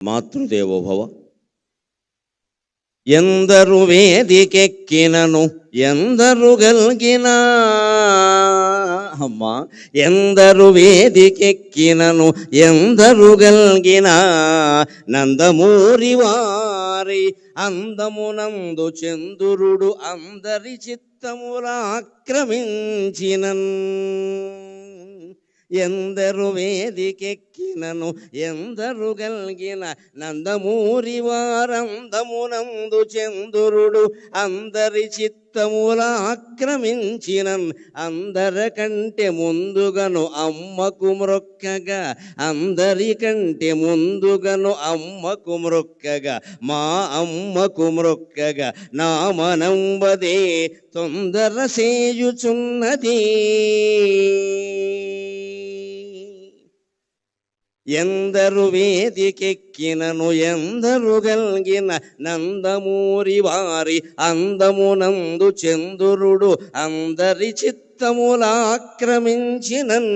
మాతృదేవోభవ. ఎందరు వేదికెక్కినను ఎందరు గల్గిన అమ్మా, ఎందరు వేదికెక్కినను ఎందరు గల్గిన నందమూరి వారి అందమునందు చంద్రుడు అందరి చిత్తముల ఆక్రమించినన్. ఎందరు వేదికెక్కినను ఎందరు గల్గిన నందమూరి వారందమునందు చంద్రుడు అందరి చిత్తముల ఆక్రమించినన్. అందరికంటే ముందుగను అమ్మకు మ్రొక్కగా, అందరికంటే ముందుగను అమ్మకు మ్రొక్కగా, మా అమ్మకు మ్రొక్కగా నా మనంబదే తొందర సేయుచున్నది. ఎందరు వేదికెక్కినను ఎందరు గల్గిన నందమూరి వారి అందమునందు చంద్రుడు అందరి చిత్తముల ఆక్రమించినన్.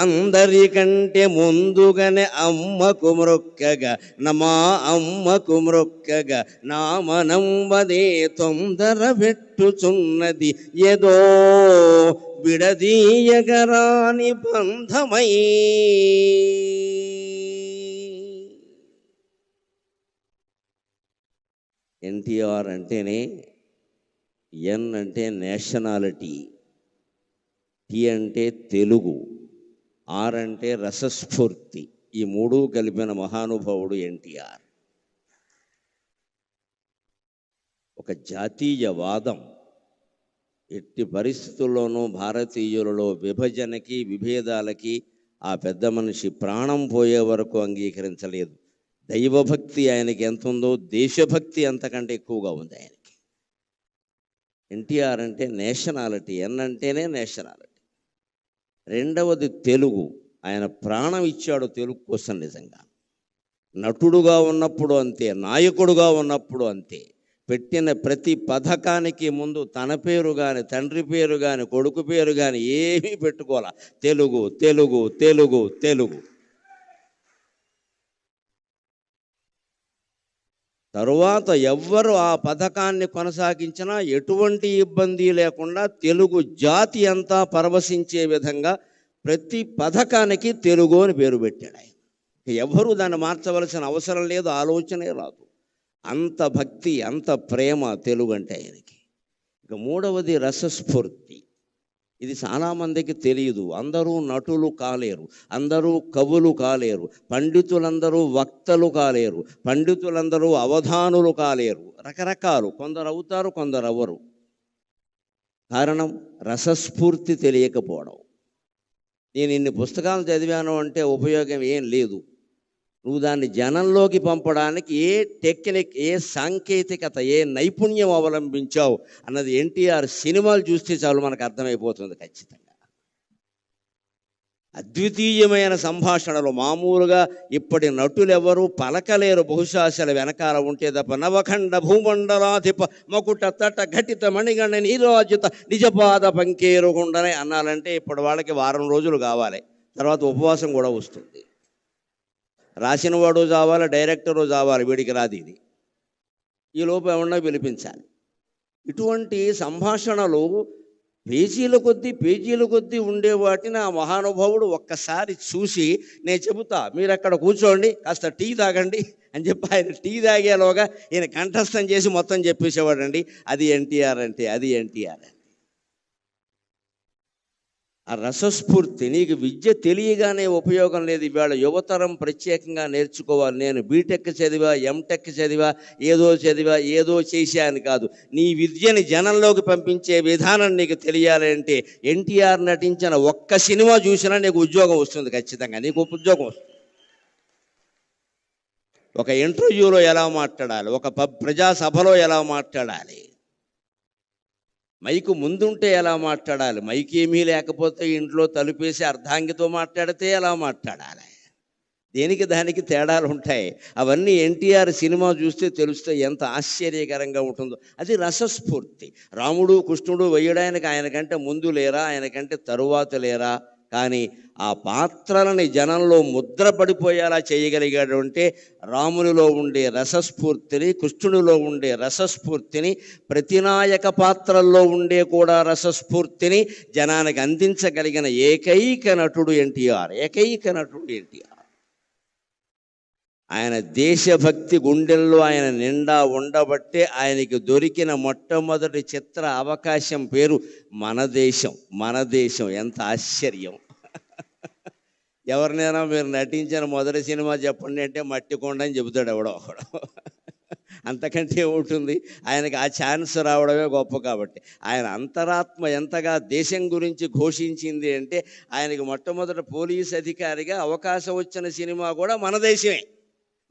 అందరికంటే ముందుగానే అమ్మకు మ్రొక్కగా, మా అమ్మకు మ్రొక్కగా నా మనంబదే తొందర పెట్టుచున్నది. ఏదో విడదీయగరాని బంధమై. ఎన్టీఆర్ అంటేనే ఎన్ అంటే నేషనాలిటీ, టీ అంటే తెలుగు, ఆర్ అంటే రసస్ఫూర్తి. ఈ మూడు కలిపిన మహానుభావుడు ఎన్టీఆర్. ఒక జాతీయవాదం ఎట్టి పరిస్థితుల్లోనూ భారతీయులలో విభజనకి విభేదాలకి ఆ పెద్ద మనిషి ప్రాణం పోయే వరకు అంగీకరించలేదు. దైవభక్తి ఆయనకి ఎంత ఉందో దేశభక్తి అంతకంటే ఎక్కువగా ఉంది ఆయనకి. ఎన్టీఆర్ అంటే నేషనాలిటీ, ఎన్ అంటేనే నేషనాలిటీ. రెండవది తెలుగు. ఆయన ప్రాణం ఇచ్చాడు తెలుగు కోసం. నిజంగా నటుడుగా ఉన్నప్పుడు అంతే, నాయకుడుగా ఉన్నప్పుడు అంతే. పెట్టిన ప్రతి పథకానికి ముందు తన పేరు కానీ, తండ్రి పేరు కానీ, కొడుకు పేరు కానీ ఏమీ పెట్టుకోవాల. తెలుగు తెలుగు తెలుగు తెలుగు. తరువాత ఎవ్వరు ఆ పథకాన్ని కొనసాగించినా ఎటువంటి ఇబ్బంది లేకుండా తెలుగు జాతి అంతా పరవశించే విధంగా ప్రతి పథకానికి తెలుగు అని పేరు పెట్టాడు ఆయన. ఎవరు దాన్ని మార్చవలసిన అవసరం లేదు, ఆలోచనే రాదు. అంత భక్తి, అంత ప్రేమ తెలుగు అంటే ఆయనకి. ఇక మూడవది రసస్ఫూర్తి. ఇది చాలామందికి తెలియదు. అందరూ నటులు కాలేరు, అందరూ కవులు కాలేరు, పండితులందరూ వక్తలు కాలేరు, పండితులందరూ అవధానులు కాలేరు. రకరకాలు, కొందరు అవుతారు, కొందరు అవ్వరు. కారణం రసస్ఫూర్తి తెలియకపోవడం. నేను ఇన్ని పుస్తకాలు చదివాను అంటే ఉపయోగం ఏం లేదు. నువ్వు దాన్ని జనంలోకి పంపడానికి ఏ టెక్నిక్, ఏ సాంకేతికత, ఏ నైపుణ్యం అవలంబించావు అన్నది ఎన్టీఆర్ సినిమాలు చూస్తే చాలు మనకు అర్థమైపోతుంది ఖచ్చితంగా. అద్వితీయమైన సంభాషణలు. మామూలుగా ఇప్పటి నటులు ఎవరు పలకలేరు, బహుశా అసలు వెనకాల ఉంటే తప్ప. నవఖండ భూమండలాధిప మకుట తట ఘటిత మణిగణ నీరాజిత నిజపాద పంకేరుగుండనే అన్నాలంటే ఇప్పటి వాళ్ళకి వారం రోజులు కావాలి, తర్వాత ఉపవాసం కూడా వస్తుంది. రాసినవాడు చావాలి, డైరెక్టరు చావాలి, వీడికి రాదు ఇది. ఈ లోపు ఏమన్నా పిలిపించాలి. ఇటువంటి సంభాషణలు పేజీల కొద్దీ ఉండే వాటిని ఆ మహానుభావుడు ఒక్కసారి చూసి, నేను చెబుతా, మీరు అక్కడ కూర్చోండి, కాస్త టీ తాగండి అని చెప్పి ఆయన టీ తాగేలోగా ఈయన కంఠస్థం చేసి మొత్తం చెప్పేసేవాడండి. అది ఎన్టీఆర్ అంటే, అది ఎన్టీఆర్. ఆ రసస్ఫూర్తి. నీకు విద్య తెలియగానే ఉపయోగం లేదు. ఇవాళ యువతరం ప్రత్యేకంగా నేర్చుకోవాలి. నేను బీటెక్ చదివా, ఎంటెక్ చదివా, ఏదో చేశాను కాదు. నీ విద్యని జనంలోకి పంపించే విధానం నీకు తెలియాలంటే ఎన్టీఆర్ నటించిన ఒక్క సినిమా చూసినా నీకు ఉద్యోగం వస్తుంది. ఖచ్చితంగా నీకు ఉద్యోగం వస్తుంది. ఒక ఇంటర్వ్యూలో ఎలా మాట్లాడాలి, ఒక ప్రజాసభలో ఎలా మాట్లాడాలి, మైకు ముందుంటే ఎలా మాట్లాడాలి, మైక్ ఏమీ లేకపోతే ఇంట్లో తలుపేసి అర్ధాంగితో మాట్లాడితే ఎలా మాట్లాడాలి, దేనికి దానికి తేడాలు ఉంటాయి. అవన్నీ ఎన్టీఆర్ సినిమా చూస్తే తెలుస్తే ఎంత ఆశ్చర్యకరంగా ఉంటుందో. అది రసస్ఫూర్తి. రాముడు కృష్ణుడు వేయడానికి ఆయనకంటే ముందు లేరా, ఆయనకంటే తరువాత లేరా, కానీ ఆ పాత్రలని జనంలో ముద్ర పడిపోయేలా చేయగలిగాడు అంటే రామునిలో ఉండే రసస్ఫూర్తిని, కృష్ణునిలో ఉండే రసస్ఫూర్తిని, ప్రతినాయక పాత్రల్లో ఉండే కూడా రసస్ఫూర్తిని జనానికి అందించగలిగిన ఏకైక నటుడు ఎన్టీఆర్. ఏకైక నటుడు ఎన్టీఆర్. ఆయన దేశభక్తి గుండెల్లో ఆయన నిండా ఉండబట్టే ఆయనకి దొరికిన మొట్టమొదటి చిత్ర అవకాశం పేరు మన దేశం. మన దేశం. ఎంత ఆశ్చర్యం! ఎవరినైనా మీరు నటించిన మొదటి సినిమా చెప్పండి అంటే మట్టి కొండ అని చెబుతాడు ఎవడో ఒకడు. అంతకంటే ఏముంటుంది? ఆయనకి ఆ ఛాన్స్ రావడమే గొప్ప. కాబట్టి ఆయన అంతరాత్మ ఎంతగా దేశం గురించి ఘోషించింది అంటే ఆయనకి మొట్టమొదటి పోలీస్ అధికారిగా అవకాశం వచ్చిన సినిమా కూడా మన దేశమే.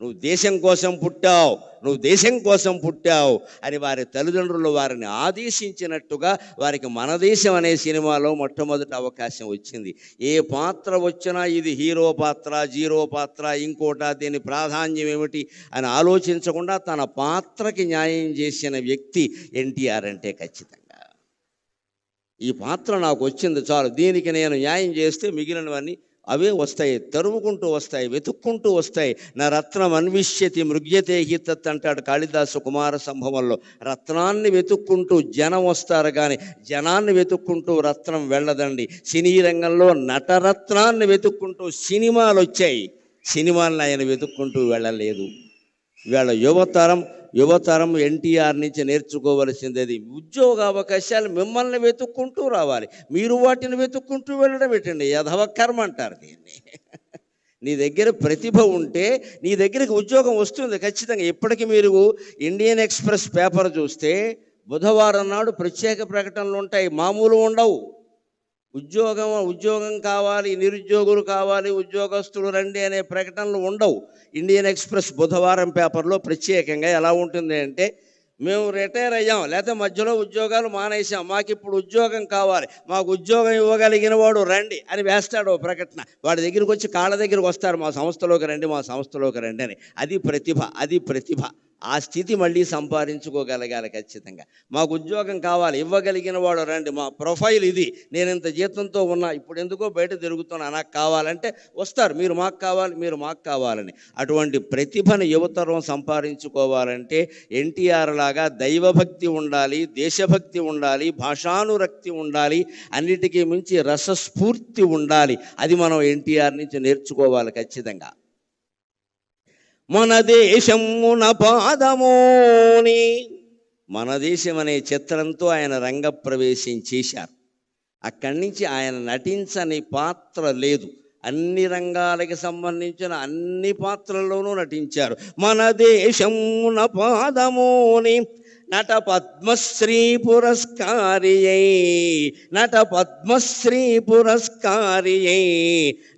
నువ్వు దేశం కోసం పుట్టావు, నువ్వు దేశం కోసం పుట్టావు అని వారి తల్లిదండ్రులు వారిని ఆదేశించినట్టుగా వారికి మన దేశం అనే సినిమాలో మొట్టమొదటి అవకాశం వచ్చింది. ఏ పాత్ర వచ్చినా ఇది హీరో పాత్ర, జీరో పాత్ర, ఇంకోట, దీని ప్రాధాన్యం ఏమిటి అని ఆలోచించకుండా తన పాత్రకి న్యాయం చేసిన వ్యక్తి ఎన్టీఆర్ అంటే ఖచ్చితంగా. ఈ పాత్ర నాకు వచ్చింది చాలు, దీనికి నేను న్యాయం చేస్తే మిగిలినవన్నీ అవే వస్తాయి, తరుముకుంటూ వస్తాయి, వెతుక్కుంటూ వస్తాయి. నా రత్నం అన్విష్యతి మృగ్యతే హితత్ అంటాడు కాళిదాసు కుమార సంభవంలో. రత్నాన్ని వెతుక్కుంటూ జనం వస్తారు కానీ జనాన్ని వెతుక్కుంటూ రత్నం వెళ్ళదండి. సినీ రంగంలో నటరత్నాన్ని వెతుక్కుంటూ సినిమాలు వచ్చాయి, సినిమాలను ఆయన వెతుక్కుంటూ వెళ్ళలేదు. ఇవాళ యువతరం ఎన్టీఆర్ నుంచి నేర్చుకోవలసింది ఉద్యోగ అవకాశాలు మిమ్మల్ని వెతుక్కుంటూ రావాలి, మీరు వాటిని వెతుక్కుంటూ వెళ్ళడం పెట్టండి. యధవ కర్మ అంటారు దీన్ని. నీ దగ్గర ప్రతిభ ఉంటే నీ దగ్గరికి ఉద్యోగం వస్తుంది ఖచ్చితంగా. ఇప్పటికీ మీరు ఇండియన్ ఎక్స్ప్రెస్ పేపర్ చూస్తే బుధవారం నాడు ప్రత్యేక ప్రకటనలు ఉంటాయి, మామూలు ఉండవు. ఉద్యోగం కావాలి, నిరుద్యోగులు కావాలి, ఉద్యోగస్తులు రండి అనే ప్రకటనలు ఉండవు. ఇండియన్ ఎక్స్ప్రెస్ బుధవారం పేపర్లో ప్రత్యేకంగా ఎలా ఉంటుంది అంటే, మేము రిటైర్ అయ్యాం, లేకపోతే మధ్యలో ఉద్యోగాలు మానేసాం, మాకు ఇప్పుడు ఉద్యోగం కావాలి, మాకు ఉద్యోగం ఇవ్వగలిగిన వాడు రండి అని వేస్తాడు ప్రకటన. వాడి దగ్గరికి వచ్చి కాళ్ళ దగ్గరికి వస్తారు, మా సంస్థలోకి రండి, మా సంస్థలోకి రండి అని. అది ప్రతిభ. ఆ స్థితి మళ్ళీ సంపాదించుకోగలగాలి ఖచ్చితంగా. మాకు ఉద్యోగం కావాలి, ఇవ్వగలిగిన వాడు రండి, మా ప్రొఫైల్ ఇది, నేను ఇంత జీతంతో ఉన్నా, ఇప్పుడు ఎందుకో బయట తిరుగుతున్నా, నాకు కావాలంటే వస్తారు, మీరు మాకు కావాలని. అటువంటి ప్రతిభను యువతరం సంపాదించుకోవాలంటే ఎన్టీఆర్ లాగా దైవభక్తి ఉండాలి, దేశభక్తి ఉండాలి, భాషానురక్తి ఉండాలి, అన్నిటికీ మించి రసస్ఫూర్తి ఉండాలి. అది మనం ఎన్టీఆర్ నుంచి నేర్చుకోవాలి ఖచ్చితంగా. మన దేశమున పాదమోని, మన దేశం అనే చిత్రంతో ఆయన రంగప్రవేశం చేశారు. అక్కడి నుంచి ఆయన నటించని పాత్ర లేదు. అన్ని రంగాలకి సంబంధించిన అన్ని పాత్రల్లోనూ నటించారు. మన దేశమున పాదమోని నట పద్మశ్రీ పురస్కారియై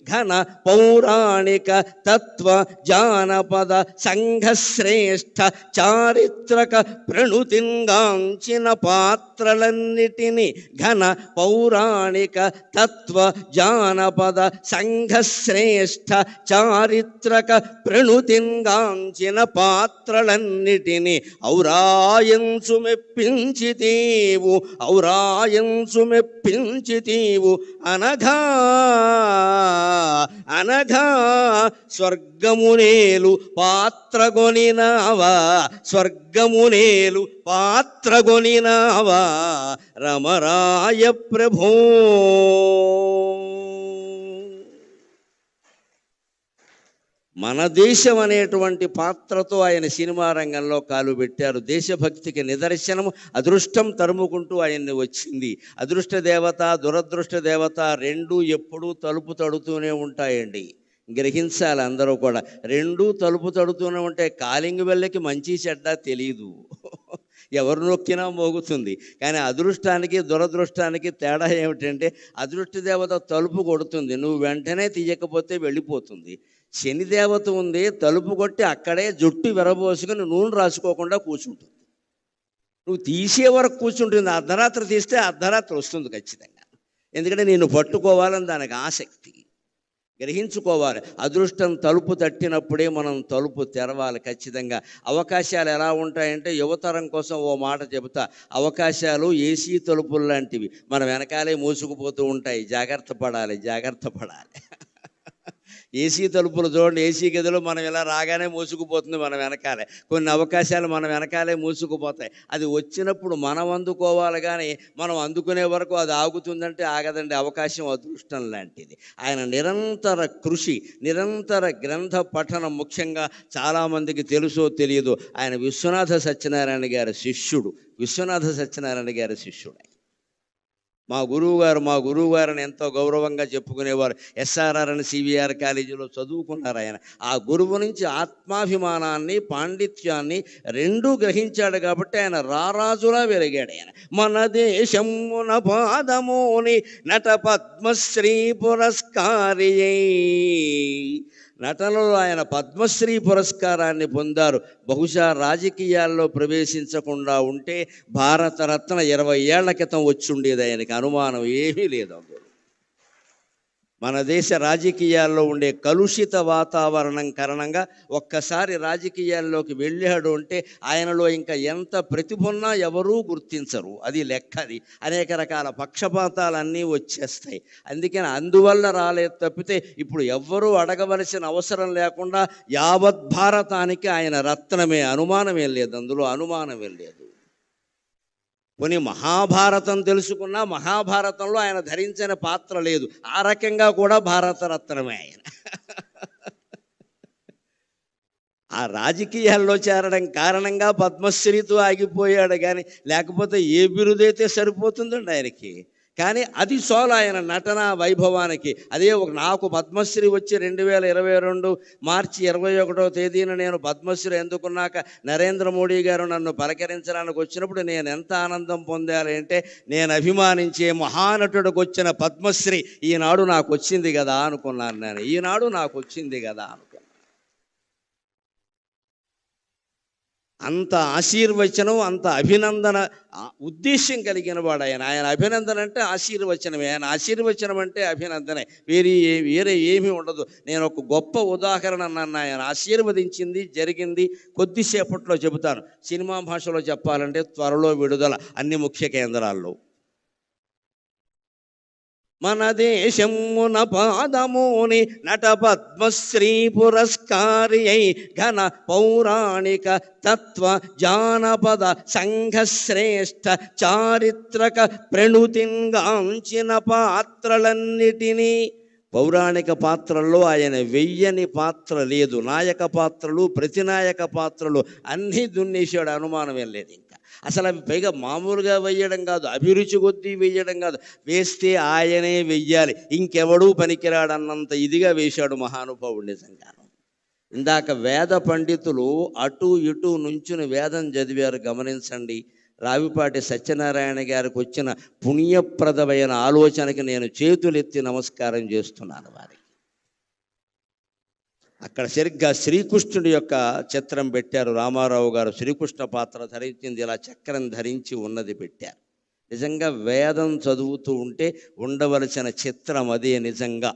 ఘన పౌరాణిక తత్వ జానపద సంఘశ్రేష్ఠ చారిత్రక ప్రణుతింగాంచిన పాత్రలన్నిటినీ ఘన పౌరాణిక తత్వ జానపద సంఘశ్రేష్ఠ చారిత్రక ప్రణుతింగాంచిన పాత్రలన్నిటినీ ఔరాయంచు మెప్పించితీవు అనఘా స్వర్గమునేలు పాత్రగొనినావా రమరాయ ప్రభో. మన దేశం అనేటువంటి పాత్రతో ఆయన సినిమా రంగంలో కాలు పెట్టారు. దేశభక్తికి నిదర్శనం అదృష్టం తరుముకుంటూ ఆయన్ని వచ్చింది. అదృష్ట దేవత, దురదృష్ట దేవత రెండూ ఎప్పుడూ తలుపు తడుతూనే ఉంటాయండి. గ్రహించాలి అందరూ కూడా. రెండూ తలుపు తడుతూనే ఉంటాయి. కాలింగ్ బెల్లకి మంచి చెడ్డ తెలియదు, ఎవరు నొక్కినా మోగుతుంది. కానీ అదృష్టానికి దురదృష్టానికి తేడా ఏమిటంటే, అదృష్ట దేవత తలుపు కొడుతుంది, నువ్వు వెంటనే తీయకపోతే వెళ్ళిపోతుంది. శని దేవత ఉంది, తలుపు కొట్టి అక్కడే జుట్టు విరబోసుకుని నూనె రాసుకోకుండా కూర్చుంటుంది. నువ్వు తీసే వరకు కూర్చుంటుంది. అర్ధరాత్రి తీస్తే అర్ధరాత్రి వస్తుంది ఖచ్చితంగా. ఎందుకంటే నిన్ను పట్టుకోవాలని దానికి ఆసక్తి. గ్రహించుకోవాలి. అదృష్టం తలుపు తట్టినప్పుడే మనం తలుపు తెరవాలి ఖచ్చితంగా. అవకాశాలు ఎలా ఉంటాయంటే, యువతరం కోసం ఓ మాట చెబుతా. అవకాశాలు ఏసీ తలుపులు లాంటివి, మన వెనకాలే మూసుకుపోతూ ఉంటాయి. జాగ్రత్త పడాలి, జాగ్రత్త పడాలి. ఏసీ తలుపులు చూడండి, ఏసీ గదిలో మనం ఇలా రాగానే మూసుకుపోతుంది మన వెనకాలే. కొన్ని అవకాశాలు మన వెనకాలే మూసుకుపోతాయి. అది వచ్చినప్పుడు మనం అందుకోవాలి, కానీ మనం అందుకునే వరకు అది ఆగుతుందంటే ఆగదండి. అవకాశం అదృష్టం లాంటిది. ఆయన నిరంతర కృషి, నిరంతర గ్రంథ పఠనం ముఖ్యంగా చాలామందికి తెలుసో తెలియదు, ఆయన విశ్వనాథ సత్యనారాయణ గారి శిష్యుడు. విశ్వనాథ సత్యనారాయణ గారి శిష్యుడు. మా గురువుగారిని ఎంతో గౌరవంగా చెప్పుకునేవారు. ఎస్ఆర్ఆర్ అని సివిఆర్ కాలేజీలో చదువుకున్నారు ఆయన. ఆ గురువు నుంచి ఆత్మాభిమానాన్ని, పాండిత్యాన్ని రెండూ గ్రహించాడు కాబట్టి ఆయన రారాజులా వెలిగాడు. ఆయన మన దేశమున పాదముని నట పద్మశ్రీ పురస్కారి. నటనలో ఆయన పద్మశ్రీ పురస్కారాన్ని పొందారు. బహుశా రాజకీయాల్లో ప్రవేశించకుండా ఉంటే భారతరత్న 20 ఏళ్ల క్రితం వచ్చుండేది. ఆయనకి అనుమానం ఏమీ లేదు. మన దేశ రాజకీయాల్లో ఉండే కలుషిత వాతావరణం కారణంగా ఒక్కసారి రాజకీయాల్లోకి వెళ్ళాడు అంటే ఆయనలో ఇంకా ఎంత ప్రతిభ ఉన్నా ఎవరూ గుర్తించరు. అది లెక్క. అది అనేక రకాల పక్షపాతాలన్నీ వచ్చేస్తాయి. అందుకని అందువల్ల రాలేదు తప్పితే ఇప్పుడు ఎవ్వరూ అడగవలసిన అవసరం లేకుండా యావత్ భారతానికి ఆయన రత్నమే. అనుమానమేం లేదు, అందులో అనుమానమేం లేదు. కొన్ని మహాభారతం తెలుసుకున్నా మహాభారతంలో ఆయన ధరించిన పాత్ర లేదు. ఆ రకంగా కూడా భారతరత్నమే ఆయన. ఆ రాజకీయాల్లో చేరడం కారణంగా పద్మశ్రీతో ఆగిపోయాడు, కానీ లేకపోతే ఏ బిరుదైతే సరిపోతుందండి ఆయనకి. కానీ అది చాలు ఆయన నటన వైభవానికి. అదే నాకు పద్మశ్రీ వచ్చి 2022 మార్చి 21వ తేదీన నేను పద్మశ్రీ అందుకున్నాక నరేంద్ర మోడీ గారు నన్ను పలకరించడానికి వచ్చినప్పుడు నేను ఎంత ఆనందం పొందాలి అంటే, నేను అభిమానించే మహానటుడికి వచ్చిన పద్మశ్రీ ఈనాడు నాకు వచ్చింది కదా అనుకున్నాను. నేను ఈనాడు నాకు వచ్చింది కదా అనుకున్నాను. అంత ఆశీర్వచనం, అంత అభినందన ఉద్దేశ్యం కలిగిన వాడు ఆయన. ఆయన అభినందన అంటే ఆశీర్వచనమే. ఆయన ఆశీర్వచనం అంటే అభినందనే, వేరే ఏమీ ఉండదు. నేను ఒక గొప్ప ఉదాహరణ నన్ను ఆయన ఆశీర్వదించింది జరిగింది కొద్దిసేపట్లో చెబుతాను. సినిమా భాషలో చెప్పాలంటే త్వరలో విడుదల అన్ని ముఖ్య కేంద్రాల్లో. మన దేశమున పాదముని నట పద్మశ్రీ పురస్కారి అయి ఘన పౌరాణిక తత్వ జానపద సంఘశ్రేష్ఠ చారిత్రక ప్రణుతింగాంచిన పాత్రలన్నిటినీ, పౌరాణిక పాత్రల్లో ఆయన వెయ్యని పాత్ర లేదు. నాయక పాత్రలు, ప్రతినాయక పాత్రలు అన్నీ దున్నేశాడు. అనుమానమేం లేదు. ఇంకా అసలు అవి పైగా మామూలుగా వెయ్యడం కాదు, అభిరుచి కొద్దీ వెయ్యడం కాదు. వేస్తే ఆయనే వెయ్యాలి, ఇంకెవడూ పనికిరాడన్నంత ఇదిగా వేశాడు మహానుభావుడు నిజంగా. ఇందాక వేద పండితులు అటు ఇటు నుంచుని వేదం చదివారు. గమనించండి, రావిపాటి సత్యనారాయణ గారికి వచ్చిన పుణ్యప్రదమైన ఆలోచనకి నేను చేతులెత్తి నమస్కారం చేస్తున్నాను వారికి. అక్కడ సరిగ్గా శ్రీకృష్ణుడి యొక్క చిత్రం పెట్టారు. రామారావు గారు శ్రీకృష్ణ పాత్ర ధరించింది, ఇలా చక్రం ధరించి ఉన్నది పెట్టారు. నిజంగా వేదం చదువుతూ ఉంటే ఉండవలసిన చిత్రం అదే. నిజంగా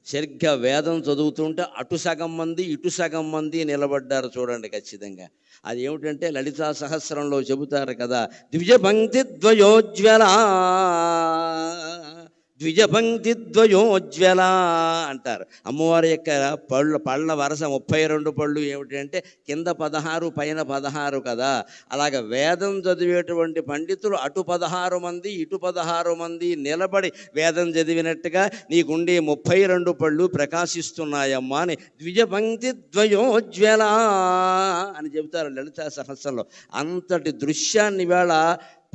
సరిగ్గా వేదం చదువుతుంటే అటు సగం మంది ఇటు సగం మంది నిలబడ్డారు. చూడండి ఖచ్చితంగా. అది ఏమిటంటే లలితా సహస్రంలో చెబుతారు కదా, ద్విజపంక్తి ద్వయోజ్వల, ద్విజపంక్తి ద్వయోజ్వల అంటారు. అమ్మవారి యొక్క పళ్ళ వరస 32 పళ్ళు ఏమిటంటే కింద 16 పైన 16 కదా. అలాగ వేదం చదివేటువంటి పండితులు అటు 16 మంది ఇటు 16 మంది నిలబడి వేదం చదివినట్టుగా నీకుండే 32 పళ్ళు ప్రకాశిస్తున్నాయమ్మా అని ద్విజపంక్తి ద్వయోజ్వల అని చెబుతారు లలితా సహస్రంలో. అంతటి దృశ్యాన్ని వేళ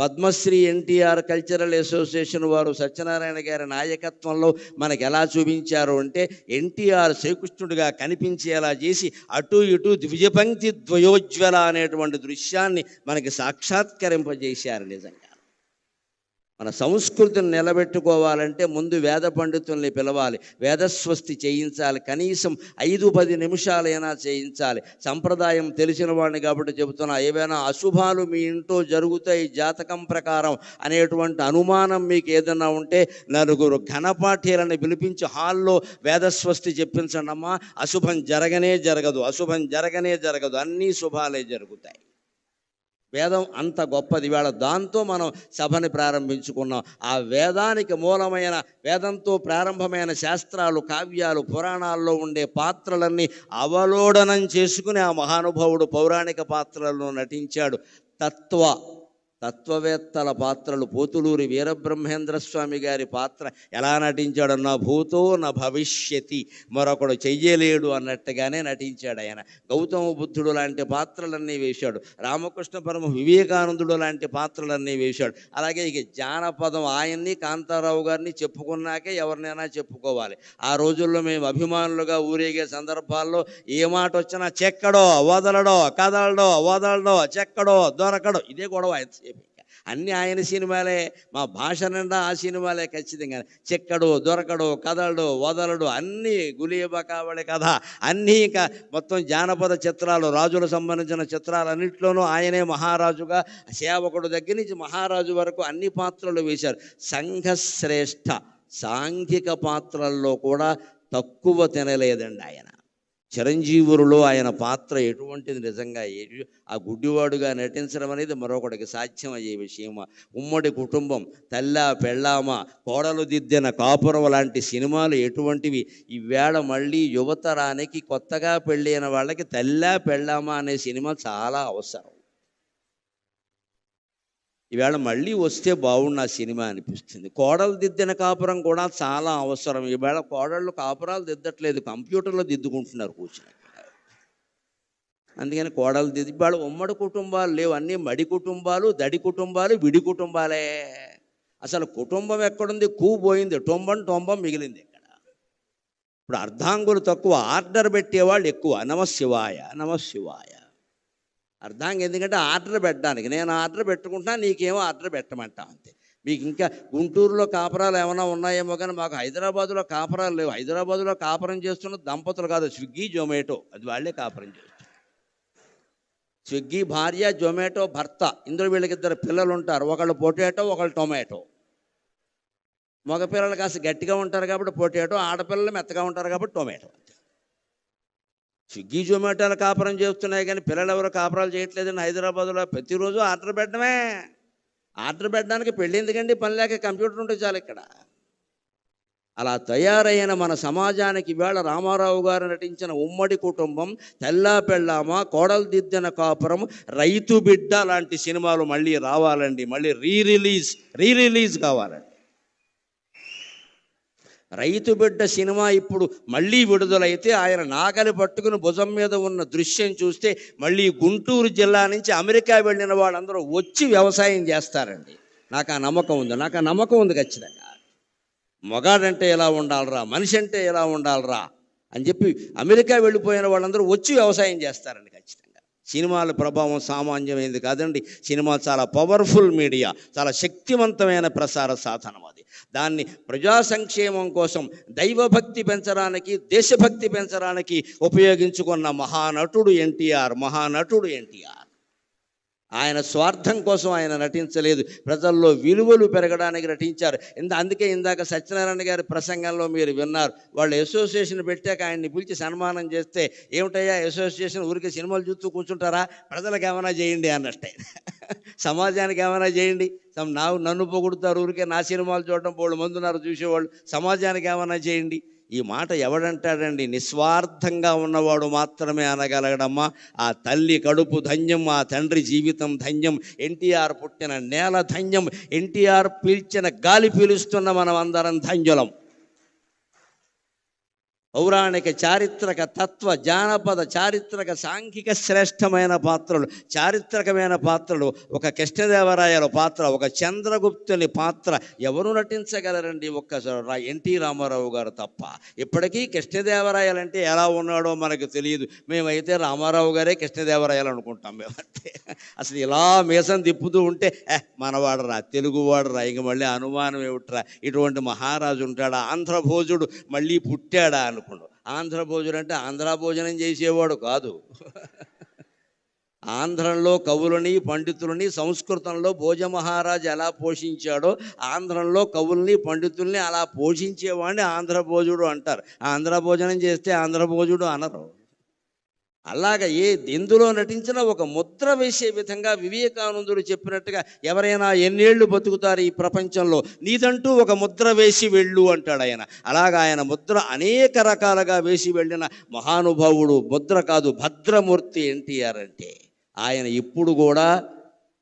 పద్మశ్రీ ఎన్టీఆర్ కల్చరల్ అసోసియేషన్ వారు సత్యనారాయణ గారి నాయకత్వంలో మనకు ఎలా చూపించారు అంటే, ఎన్టీఆర్ శ్రీకృష్ణుడిగా కనిపించేలా చేసి అటు ఇటు ద్విజపంక్తి ద్వయోజ్వల అనేటువంటి దృశ్యాన్ని మనకి సాక్షాత్కరింపజేశారు. నిజంగా మన సంస్కృతిని నిలబెట్టుకోవాలంటే ముందు వేద పండితుల్ని పిలవాలి, వేదస్వస్తి చేయించాలి, కనీసం 5-10 నిమిషాలైనా చేయించాలి. సంప్రదాయం తెలిసిన వాడిని కాబట్టి చెబుతున్నా, ఏవైనా అశుభాలు మీ ఇంట్లో జరుగుతాయి జాతకం ప్రకారం అనేటువంటి అనుమానం మీకు ఏదైనా ఉంటే 4 ఘనపాఠీలను పిలిపించి హాల్లో వేదస్వస్తి చెప్పించండి అమ్మా, అశుభం జరగనే జరగదు, అశుభం జరగనే జరగదు, అన్నీ శుభాలే జరుగుతాయి. వేదం అంత గొప్పది. వేళ దాంతో మనం సభని ప్రారంభించుకున్నాం. ఆ వేదానికి మూలమైన, వేదంతో ప్రారంభమైన శాస్త్రాలు, కావ్యాలు, పురాణాల్లో ఉండే పాత్రలన్నీ అవలోడనం చేసుకుని ఆ మహానుభావుడు పౌరాణిక పాత్రలను నటించాడు. తత్వవేత్తల పాత్రలు, పోతులూరి వీరబ్రహ్మేంద్ర స్వామి గారి పాత్ర ఎలా నటించాడు, నా భూతో నా భవిష్యతి, మరొకడు చెయ్యలేడు అన్నట్టుగానే నటించాడు ఆయన. గౌతమ బుద్ధుడు లాంటి పాత్రలన్నీ వేశాడు, రామకృష్ణ పరమ వివేకానందుడు లాంటి పాత్రలన్నీ వేశాడు. అలాగే ఇక జానపదం ఆయన్ని, కాంతారావు గారిని చెప్పుకున్నాకే ఎవరినైనా చెప్పుకోవాలి. ఆ రోజుల్లో మేము అభిమానులుగా ఊరేగే సందర్భాల్లో ఏ మాట వచ్చినా చెక్కడో వదలడో, కదలడో వదలడో, చెక్కడో దొరకడో, ఇదే గొడవ. అన్నీ ఆయన సినిమాలే, మా భాష నిండా ఆ సినిమాలే ఖచ్చితంగా. చెక్కడు, దొరకడు, కదలడు, వదలడు, అన్నీ గులీబా కావళి కథ, అన్నీ ఇంకా మొత్తం జానపద చిత్రాలు, రాజులకు సంబంధించిన చిత్రాలన్నింటిలోనూ ఆయనే మహారాజుగా, సేవకుడు దగ్గర నుంచి మహారాజు వరకు అన్ని పాత్రలు వేశారు. సంఘశ్రేష్ఠ సాంఘిక పాత్రల్లో కూడా తక్కువ తినలేదండి ఆయన. చిరంజీవులలో ఆయన పాత్ర ఎటువంటిది, నిజంగా ఆ గుడ్డివాడుగా నటించడం అనేది మరొకటికి సాధ్యమయ్యే విషయం. ఉమ్మడి కుటుంబం, తల్లా పెళ్ళామ, కోడలు దిద్దిన కాపురం లాంటి సినిమాలు ఎటువంటివి. ఈవేళ మళ్ళీ యువతరానికి, కొత్తగా పెళ్ళైన వాళ్ళకి తల్లా పెళ్ళామ అనే సినిమా చాలా అవసరం. ఈవేళ మళ్ళీ వస్తే బాగున్న సినిమా అనిపిస్తుంది. కోడలు దిద్దిన కాపురం కూడా చాలా అవసరం. ఈవేళ కోడళ్ళు కాపురాలు దిద్దట్లేదు, కంప్యూటర్లో దిద్దుకుంటున్నారు కూర్చుని. అందుకని కోడలు దిద్ది, ఇవాళ ఉమ్మడి కుటుంబాలు లేవు, అన్నీ మడి కుటుంబాలు, దడి కుటుంబాలు, విడి కుటుంబాలే. అసలు కుటుంబం ఎక్కడుంది? పోయింది, టొంబం మిగిలింది ఇక్కడ. ఇప్పుడు అర్ధాంగులు తక్కువ, ఆర్డర్ పెట్టేవాళ్ళు ఎక్కువ. నమశివాయ నమశివాయ. అర్ధాంగం ఎందుకంటే ఆర్డర్ పెట్టడానికి, నేను ఆర్డర్ పెట్టుకుంటున్నా, నీకేమో ఆర్డర్ పెట్టమంటా అంతే. మీకు ఇంకా గుంటూరులో కాపురాలు ఏమైనా ఉన్నాయేమో కానీ మాకు హైదరాబాదులో కాపురాలు లేవు. హైదరాబాదులో కాపురం చేస్తున్న దంపతులు కాదు, స్విగ్గీ జొమాటో, అది వాళ్ళే కాపురం చేస్తారు. స్విగ్గీ భార్య, జొమాటో భర్త, ఇందులో వీళ్ళకి 2 పిల్లలు ఉంటారు, ఒకళ్ళు పొటాటో, ఒకళ్ళు టొమాటో. మగ పిల్లలు కాస్త గట్టిగా ఉంటారు కాబట్టి పొటాటో, ఆడపిల్లలు మెత్తగా ఉంటారు కాబట్టి టొమాటో. స్విగ్గీ జొమాటోలు కాపురం చేస్తున్నాయి కానీ పిల్లలు ఎవరు కాపురాలు చేయట్లేదండి. హైదరాబాద్లో ప్రతిరోజు ఆర్డర్ పెట్టడమే. ఆర్డర్ పెట్టడానికి పెళ్ళి ఎందుకండి, పని లేక కంప్యూటర్ ఉంటే చాలు ఇక్కడ. అలా తయారైన మన సమాజానికి ఈవేళ రామారావు గారు నటించిన ఉమ్మడి కుటుంబం, తెల్లా పెళ్ళామ, కోడలు దిద్దిన కాపురం, రైతు బిడ్డ లాంటి సినిమాలు మళ్ళీ రావాలండి. మళ్ళీ రీ రిలీజ్ కావాలండి. రైతు బిడ్డ సినిమా ఇప్పుడు మళ్ళీ విడుదలైతే ఆయన నాగలి పట్టుకుని భుజం మీద ఉన్న దృశ్యం చూస్తే మళ్ళీ గుంటూరు జిల్లా నుంచి అమెరికా వెళ్ళిన వాళ్ళందరూ వచ్చి వ్యవసాయం చేస్తారండి. నాకు ఆ నమ్మకం ఉంది ఖచ్చితంగా. మగాడంటే ఎలా ఉండాలరా, మనిషి అంటే ఎలా ఉండాలరా అని చెప్పి అమెరికా వెళ్ళిపోయిన వాళ్ళందరూ వచ్చి వ్యవసాయం చేస్తారండి ఖచ్చితంగా. సినిమాల ప్రభావం సామాన్యమైనది కాదండి. సినిమా చాలా పవర్ఫుల్ మీడియా, చాలా శక్తివంతమైన ప్రసార సాధనం. అది దాన్ని ప్రజా సంక్షేమం కోసం, దైవభక్తి పెంచడానికి, దేశభక్తి పెంచడానికి ఉపయోగించుకున్న మహానటుడు ఎన్టీఆర్. ఆయన స్వార్థం కోసం ఆయన నటించలేదు, ప్రజల్లో విలువలు పెరగడానికి నటించారు. అందుకే ఇందాక సత్యనారాయణ గారి ప్రసంగంలో మీరు విన్నారు, వాళ్ళు అసోసియేషన్ పెట్టాక ఆయన్ని పిలిచి సన్మానం చేస్తే, ఏమిటయ్యా అసోసియేషన్, ఊరికే సినిమాలు చూస్తూ కూర్చుంటారా, ప్రజలకు ఏమైనా చేయండి అన్నట్టే. సమాజానికి ఏమైనా చేయండి. నన్ను పొగుడుతారు, ఊరికే నా సినిమాలు చూడడం బోళ్ళు మంది ఉన్నారు చూసేవాళ్ళు, సమాజానికి ఏమైనా చేయండి. ఈ మాట ఎవడంటాడండి? నిస్వార్థంగా ఉన్నవాడు మాత్రమే అనగలగడమ్మా. ఆ తల్లి కడుపు ధన్యం, ఆ తండ్రి జీవితం ధన్యం, ఎన్టీఆర్ పుట్టిన నేల ధన్యం, ఎన్టీఆర్ పీల్చిన గాలి పీలుస్తున్న మనం అందరం ధన్యులం. పౌరాణిక చారిత్రక తత్వ జానపద చారిత్రక సాంఘిక శ్రేష్టమైన పాత్రలు, చారిత్రకమైన పాత్రలు. ఒక కృష్ణదేవరాయల పాత్ర, ఒక చంద్రగుప్తుని పాత్ర ఎవరు నటించగలరండి? ఎన్టీ రామారావు గారు తప్ప. ఇప్పటికీ కృష్ణదేవరాయలంటే ఎలా ఉన్నాడో మనకు తెలియదు. మేమైతే రామారావు గారే కృష్ణదేవరాయలు అనుకుంటాం మేమంటే. అసలు ఇలా మీసం తిప్పుతూ ఉంటే మనవాడరా, తెలుగువాడరా, ఇంక మళ్ళీ అనుమానం ఏమిట్రా, ఇటువంటి మహారాజు ఉంటాడా, ఆంధ్రభోజుడు మళ్ళీ పుట్టాడా అనుకోండు. ఆంధ్రభోజుడు అంటే ఆంధ్ర భోజనం చేసేవాడు కాదు. ఆంధ్రంలో కవులని పండితులని సంస్కృతంలో భోజమహారాజు ఎలా పోషించాడో ఆంధ్రంలో కవుల్ని పండితుల్ని అలా పోషించేవాడిని ఆంధ్రభోజుడు అంటారు. ఆంధ్ర భోజనం చేస్తే ఆంధ్రభోజుడు అనరు. అలాగ ఎందులో నటించినా ఒక ముద్ర వేసే విధంగా వివేకానందుడు చెప్పినట్టుగా ఎవరైనా ఎన్నేళ్లు బతుకుతారు ఈ ప్రపంచంలో, నీదంటూ ఒక ముద్ర వేసి వెళ్ళు అంటాడు ఆయన. అలాగ ఆయన ముద్ర అనేక రకాలుగా వేసి వెళ్ళిన మహానుభావుడు. ముద్ర కాదు, భద్రమూర్తి ఎన్టీఆర్ అంటే. ఆయన ఇప్పుడు కూడా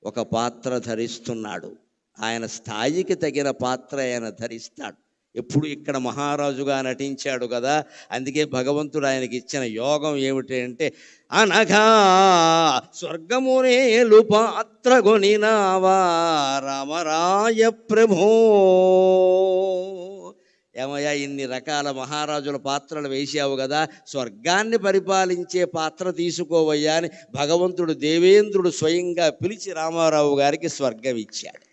ఒక పాత్ర ధరిస్తున్నాడు. ఆయన స్థాయికి తగిన పాత్ర ఆయన ధరిస్తాడు. ఎప్పుడు ఇక్కడ మహారాజుగా నటించాడు కదా, అందుకే భగవంతుడు ఆయనకి ఇచ్చిన యోగం ఏమిటి అంటే, అనగా స్వర్గమునేలు పాత్ర గొనినావా రామరాయ ప్రభో. ఏమయ్యా, ఇన్ని రకాల మహారాజుల పాత్రలు వేసావు కదా, స్వర్గాన్ని పరిపాలించే పాత్ర తీసుకోవయ్యా అని భగవంతుడు దేవేంద్రుడు స్వయంగా పిలిచి రామారావు గారికి స్వర్గం ఇచ్చాడు.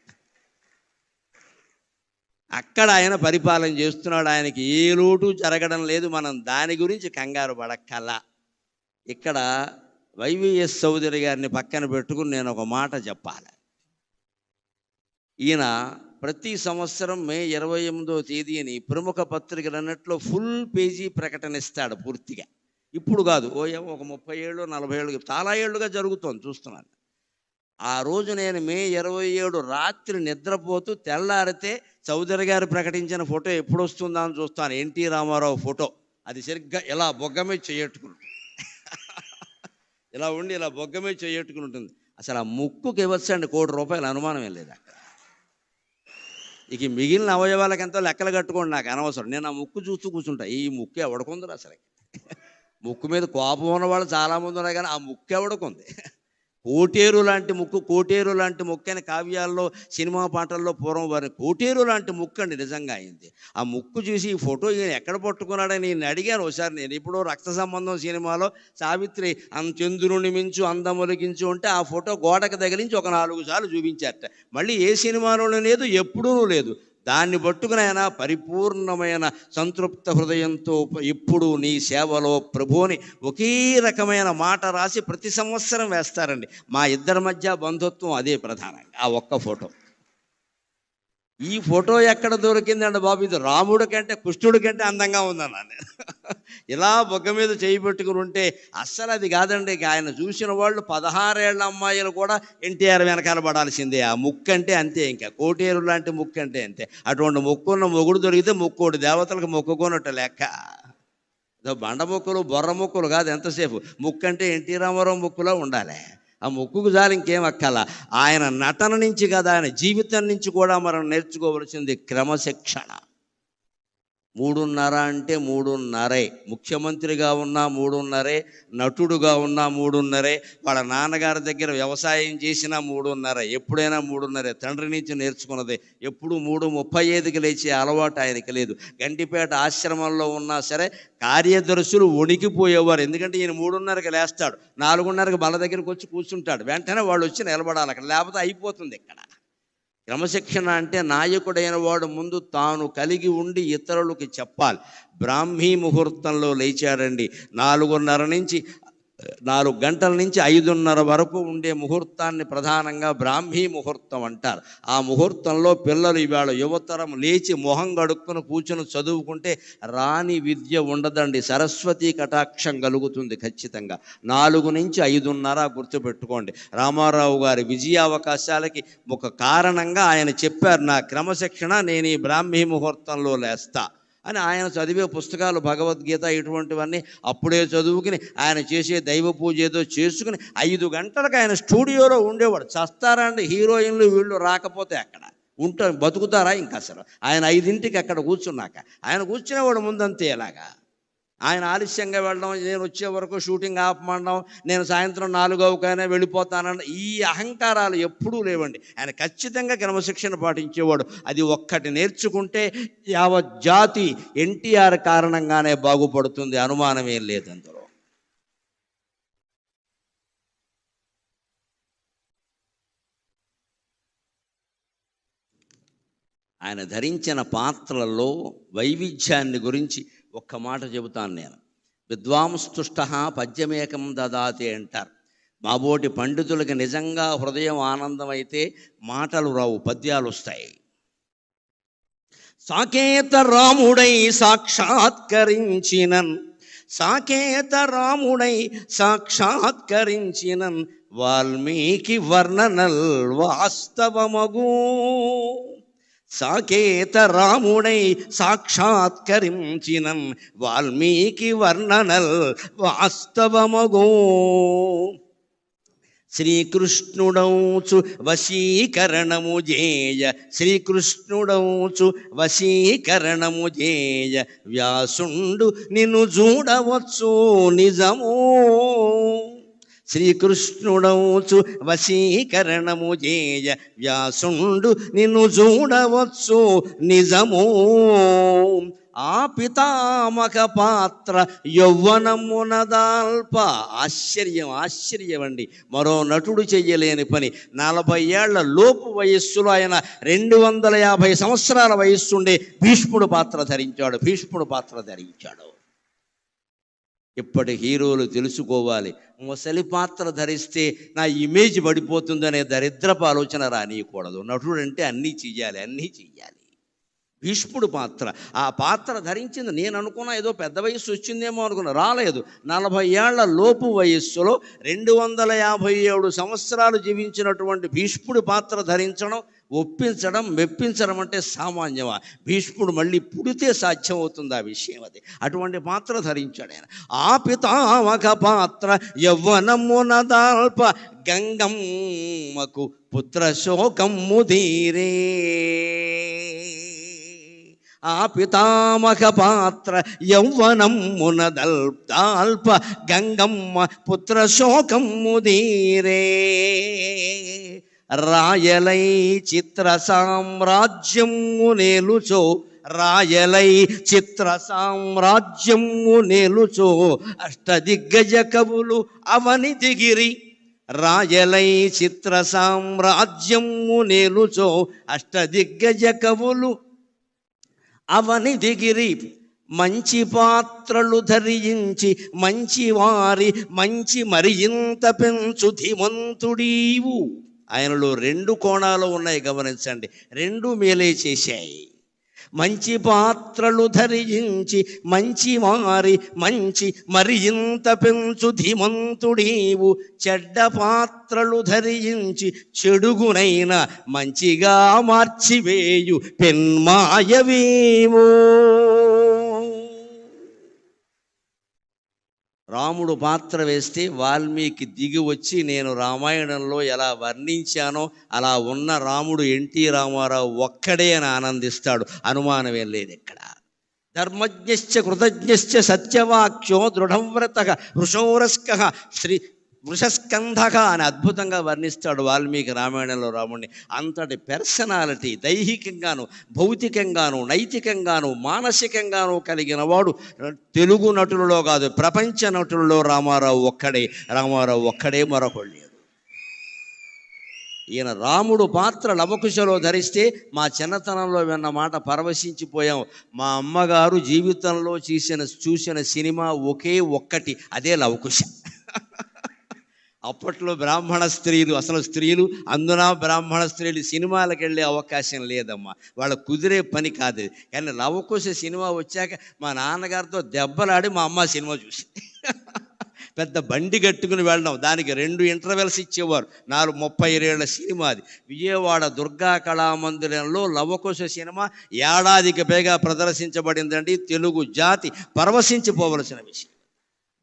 అక్కడ ఆయన పరిపాలన చేస్తున్నాడు. ఆయనకి ఏ లోటు జరగడం లేదు. మనం దాని గురించి కంగారు పడక్కల్లా. ఇక్కడ వైవిఎస్ చౌదరి గారిని పక్కన పెట్టుకుని నేను ఒక మాట చెప్పాలి. ఈయన ప్రతి సంవత్సరం మే 28వ తేదీని ప్రముఖ పత్రికలు అన్నట్లో ఫుల్ పేజీ ప్రకటన ఇస్తాడు పూర్తిగా. ఇప్పుడు కాదు, ఒక 30 ఏళ్ళు 40 ఏళ్ళు చాలా ఏళ్ళుగా జరుగుతోంది, చూస్తున్నాను. ఆ రోజు నేను మే 27 రాత్రి నిద్రపోతూ తెల్లారితే చౌదరి గారు ప్రకటించిన ఫోటో ఎప్పుడు వస్తుందా అని చూస్తాను. NT Rama Rao photo. అది సరిగ్గా ఇలా బొగ్గమే చేయట్టుకుని ఇలా ఉండి ఇలా బొగ్గమే చేయట్టుకుని ఉంటుంది. అసలు ఆ ముక్కుకి ఇవ్వచ్చండి ₹1 కోటి, అనుమానం లేదు అక్కడ. ఇక మిగిలిన అవయవాలకు ఎంతో లెక్కలు కట్టుకోండి, నాకు అనవసరం. నేను ఆ ముక్కు చూస్తూ కూర్చుంటా. ఈ ముక్కు ఎవడుకుంది అసలు? ముక్కు మీద కోపం ఉన్న వాళ్ళు చాలామంది ఉన్నారు, కానీ ఆ ముక్కు ఎవడుకుంది? కోటేరు లాంటి ముక్కు, కోటేరు లాంటి ముక్కు అని కావ్యాల్లో సినిమా పాటల్లో పూర్వం వారి కోటేరు లాంటి ముక్కు అండి నిజంగా అయింది. ఆ ముక్కు చూసి ఈ ఫోటో ఈయన ఎక్కడ పట్టుకున్నాడని నేను అడిగాను ఒకసారి. నేను ఇప్పుడు రక్త సంబంధం సినిమాలో సావిత్రి చంద్రుని మించు అందములిగించు అంటే ఆ ఫోటో గోడకు తగిలించి ఒక 4 సార్లు చూపించారట. మళ్ళీ ఏ సినిమాలోనూ లేదు, ఎప్పుడూ లేదు. దాన్ని పట్టుకుని ఆయన పరిపూర్ణమైన సంతృప్త హృదయంతో ఇప్పుడు నీ సేవలో ప్రభువుని ఒకే రకమైన మాట రాసి ప్రతి సంవత్సరం వేస్తారండి. మా ఇద్దరి మధ్య బంధుత్వం అదే ప్రధానంగా, ఆ ఒక్క ఫోటో. ఈ ఫోటో ఎక్కడ దొరికిందండి బాబు? ఇది రాముడి కంటే కృష్ణుడి కంటే అందంగా ఉందన్నా నేను. ఇలా బొగ్గ మీద చేయి పెట్టుకుని ఉంటే అస్సలు అది కాదండి. ఆయన చూసిన వాళ్ళు 16 ఏళ్ల అమ్మాయిలు కూడా ఎన్టీఆర్ వెనకాల పడాల్సిందే. ఆ ముక్కు అంటే అంతే, ఇంకా కోటేరు లాంటి ముక్కు అంటే అంతే. అటువంటి ముక్కున్న మొగుడు దొరికితే ముక్కోడు దేవతలకు మొక్కుకోనట్టు లెక్క. బండ మొక్కులు బొర్ర మొక్కులు కాదు ఎంతసేపు. ముక్కు అంటే ఎన్టీ రామారావు ముక్కులో ఉండాలి. ఆ ముక్కుకు జాలి ఇంకేం అక్కల. ఆయన నటన నుంచి కదా, ఆయన జీవితం నుంచి కూడా మనం నేర్చుకోవలసింది క్రమశిక్షణ. 3:30 అంటే 3:30. ముఖ్యమంత్రిగా ఉన్నా 3:30, నటుడుగా ఉన్నా 3:30, వాళ్ళ నాన్నగారి దగ్గర వ్యవసాయం చేసినా 3:30, ఎప్పుడైనా 3:30. తండ్రి నుంచి నేర్చుకున్నదే. ఎప్పుడు 3:35కి లేచే అలవాటు ఆయనకి లేదు. గంటిపేట ఆశ్రమంలో ఉన్నా సరే కార్యదర్శులు వణికిపోయేవారు. ఎందుకంటే ఈయన 3:30కి లేస్తాడు, 4:30కి బల దగ్గరికి వచ్చి కూర్చుంటాడు. వెంటనే వాళ్ళు వచ్చి నిలబడాలి అక్కడ, లేకపోతే అయిపోతుంది ఇక్కడ. క్రమశిక్షణ అంటే నాయకుడైన వాడు ముందు తాను కలిగి ఉండి ఇతరులకి చెప్పాలి. బ్రాహ్మీ ముహూర్తంలో లేచాడండి. 4 గంటల నుంచి 5:30 వరకు ఉండే ముహూర్తాన్ని ప్రధానంగా బ్రాహ్మీ ముహూర్తం అంటారు. ఆ ముహూర్తంలో పిల్లలు ఇవాళ యువతరం లేచి మొహం గడుక్కుని కూర్చుని చదువుకుంటే రాని విద్య ఉండదండి. సరస్వతీ కటాక్షం కలుగుతుంది ఖచ్చితంగా. 4 నుంచి 5:30 గుర్తుపెట్టుకోండి. రామారావు గారి విజయావకాశాలకి ఒక కారణంగా ఆయన చెప్పారు, నా క్రమశిక్షణ నేను ఈ బ్రాహ్మీ ముహూర్తంలో లేస్తా అని. ఆయన చదివే పుస్తకాలు భగవద్గీత ఇటువంటివన్నీ అప్పుడే చదువుకుని ఆయన చేసే దైవ పూజ ఏదో చేసుకుని 5 గంటలకు ఆయన స్టూడియోలో ఉండేవాడు. చస్తారా అండి హీరోయిన్లు వీళ్ళు రాకపోతే? అక్కడ ఉంటారు, బతుకుతారా ఇంకా అసలు? ఆయన 5ంటికి అక్కడ కూర్చున్నాక ఆయన కూర్చునేవాడు ముందంతే. ఎలాగా ఆయన ఆలస్యంగా వెళ్ళడం, నేను వచ్చే వరకు షూటింగ్ ఆపమనడం, నేను సాయంత్రం 4 వెళ్ళిపోతానన్న ఈ అహంకారాలు ఎప్పుడూ లేవండి. ఆయన ఖచ్చితంగా క్రమశిక్షణ పాటించేవాడు. అది ఒక్కటి నేర్చుకుంటే యావత్ జాతి ఎన్టీఆర్ కారణంగానే బాగుపడుతుంది, అనుమానమేం లేదు అందులో. ఆయన ధరించిన పాత్రలలో వైవిధ్యాన్ని గురించి ఒక్క మాట చెబుతాను నేను. విద్వాంస్తుష్ట పద్యమేకం దదాతి అంటారు. మాబోటి పండితులకి నిజంగా హృదయం ఆనందమైతే మాటలు రావు, పద్యాలు వస్తాయి. సాకేత రాముడై సాక్షాత్కరించినన్, సాకేత రాముడై సాక్షాత్కరించినన్, వాల్మీకి వర్ణనల్ వాస్తవమగు. సాకేత రాముడై సాక్షాత్కరించినన్, వాల్మీకి వర్ణనల్ వాస్తవమగో. శ్రీకృష్ణుడౌచు వశీకరణము జేయ, శ్రీకృష్ణుడౌచు వశీకరణము జేయ, వ్యాసుండు నిన్ను చూడవచ్చు నిజమో. శ్రీకృష్ణుడౌచు వశీకరణము జేయ, వ్యాసుండు నిన్ను చూడవచ్చు నిజమో. ఆ పితామక పాత్ర యౌవనమునదాల్ప. ఆశ్చర్యం అండి, మరో నటుడు చెయ్యలేని పని. 40 ఏళ్ల లోపు వయస్సులో ఆయన 250 సంవత్సరాల వయస్సుండే భీష్ముడు పాత్ర ధరించాడు. ఇప్పటి హీరోలు తెలుసుకోవాలి, ముసలి పాత్ర ధరిస్తే నా ఇమేజ్ పడిపోతుందనే దరిద్రపు ఆలోచన రానియకూడదు. నటుడు అంటే అన్నీ చెయ్యాలి. భీష్ముడు పాత్ర, ఆ పాత్ర ధరించింది. నేను అనుకున్నా ఏదో పెద్ద వయస్సు వచ్చిందేమో అనుకున్నా, రాలేదు. 40 ఏళ్ల లోపు వయస్సులో 257 సంవత్సరాలు జీవించినటువంటి భీష్ముడి పాత్ర ధరించడం, మెప్పించడం అంటే సామాన్యమా? భీష్ముడు మళ్ళీ పుడితే సాధ్యమవుతుంది ఆ విషయం అది. అటువంటి పాత్ర ధరించాడు ఆయన. ఆ పితామక పాత్ర యవ్వనమునదాల్ప, గంగమ్మకు పుత్ర శోకమ్ము తీరే. ఆ పితామక పాత్ర యౌవనమునదాల్ప, గంగమ్మ పుత్ర శోకమ్ము తీరే. రాయలై చిత్ర సామ్రాజ్యము నేలుచో, రాయలై చిత్ర సామ్రాజ్యము నేలుచో, అష్టదిగ్గజ కవులు అవని దిగిరి. రాయలై చిత్ర సామ్రాజ్యము నేలుచో, అష్టదిగ్గజ కవులు అవని దిగిరి. మంచి పాత్రలు ధరించి మంచి వారి మంచి మరింత పెంచు ధీమంతుడీవు. ఆయనలో 2 కోణాలు ఉన్నాయి, గమనించండి. 2 మేలే చేశాయి. మంచి పాత్రలు ధరించి మంచి వారి మంచి మరింత పెంచు ధీమంతుడీవు. చెడ్డ పాత్రలు ధరించి చెడుగునైన మంచిగా మార్చివేయు పెన్మాయవేమో. రాముడు పాత్ర వేస్తే వాల్మీకి దిగి వచ్చి నేను రామాయణంలో ఎలా వర్ణించానో అలా ఉన్న రాముడు ఎన్టీ రామారావు ఒక్కడే అని ఆనందిస్తాడు, అనుమానమేం లేదు ఇక్కడ. ధర్మజ్ఞశ్చ కృతజ్ఞశ్చ సత్యవాక్యో దృఢవ్రతః వృషోరస్కః శ్రీ వృషస్కంధక అని అద్భుతంగా వర్ణిస్తాడు వాల్మీకి రామాయణంలో రాముడిని. అంతటి పర్సనాలిటీ దైహికంగాను భౌతికంగాను నైతికంగాను మానసికంగాను కలిగిన వాడు తెలుగు నటులలో కాదు, ప్రపంచ నటులలో రామారావు ఒక్కడే, మరొకడు లేడు. ఈయన రాముడు పాత్ర లవకుశలో ధరిస్తే మా చిన్నతనంలో విన్న మాట పరవశించిపోయాం. మా అమ్మగారు జీవితంలో చూసిన సినిమా ఒకే ఒక్కటి, అదే లవకుశ. అప్పట్లో బ్రాహ్మణ స్త్రీలు, అసలు స్త్రీలు అందున బ్రాహ్మణ స్త్రీలు సినిమాలకు వెళ్ళే అవకాశం లేదమ్మా, వాళ్ళకు కుదిరే పని కాదు. కానీ లవకుశ సినిమా వచ్చాక మా నాన్నగారితో దెబ్బలాడి మా అమ్మ సినిమా చూసి పెద్ద బండి కట్టుకుని వెళ్ళడం, దానికి 2 ఇంటర్వెల్స్ ఇచ్చేవారు. 32 ఏళ్ల సినిమా అది. విజయవాడ దుర్గా కళామందిరంలో లవకుశ సినిమా ఏడాదికి పైగా ప్రదర్శించబడిందండి. తెలుగు జాతి పరవశించిపోవలసిన విషయం.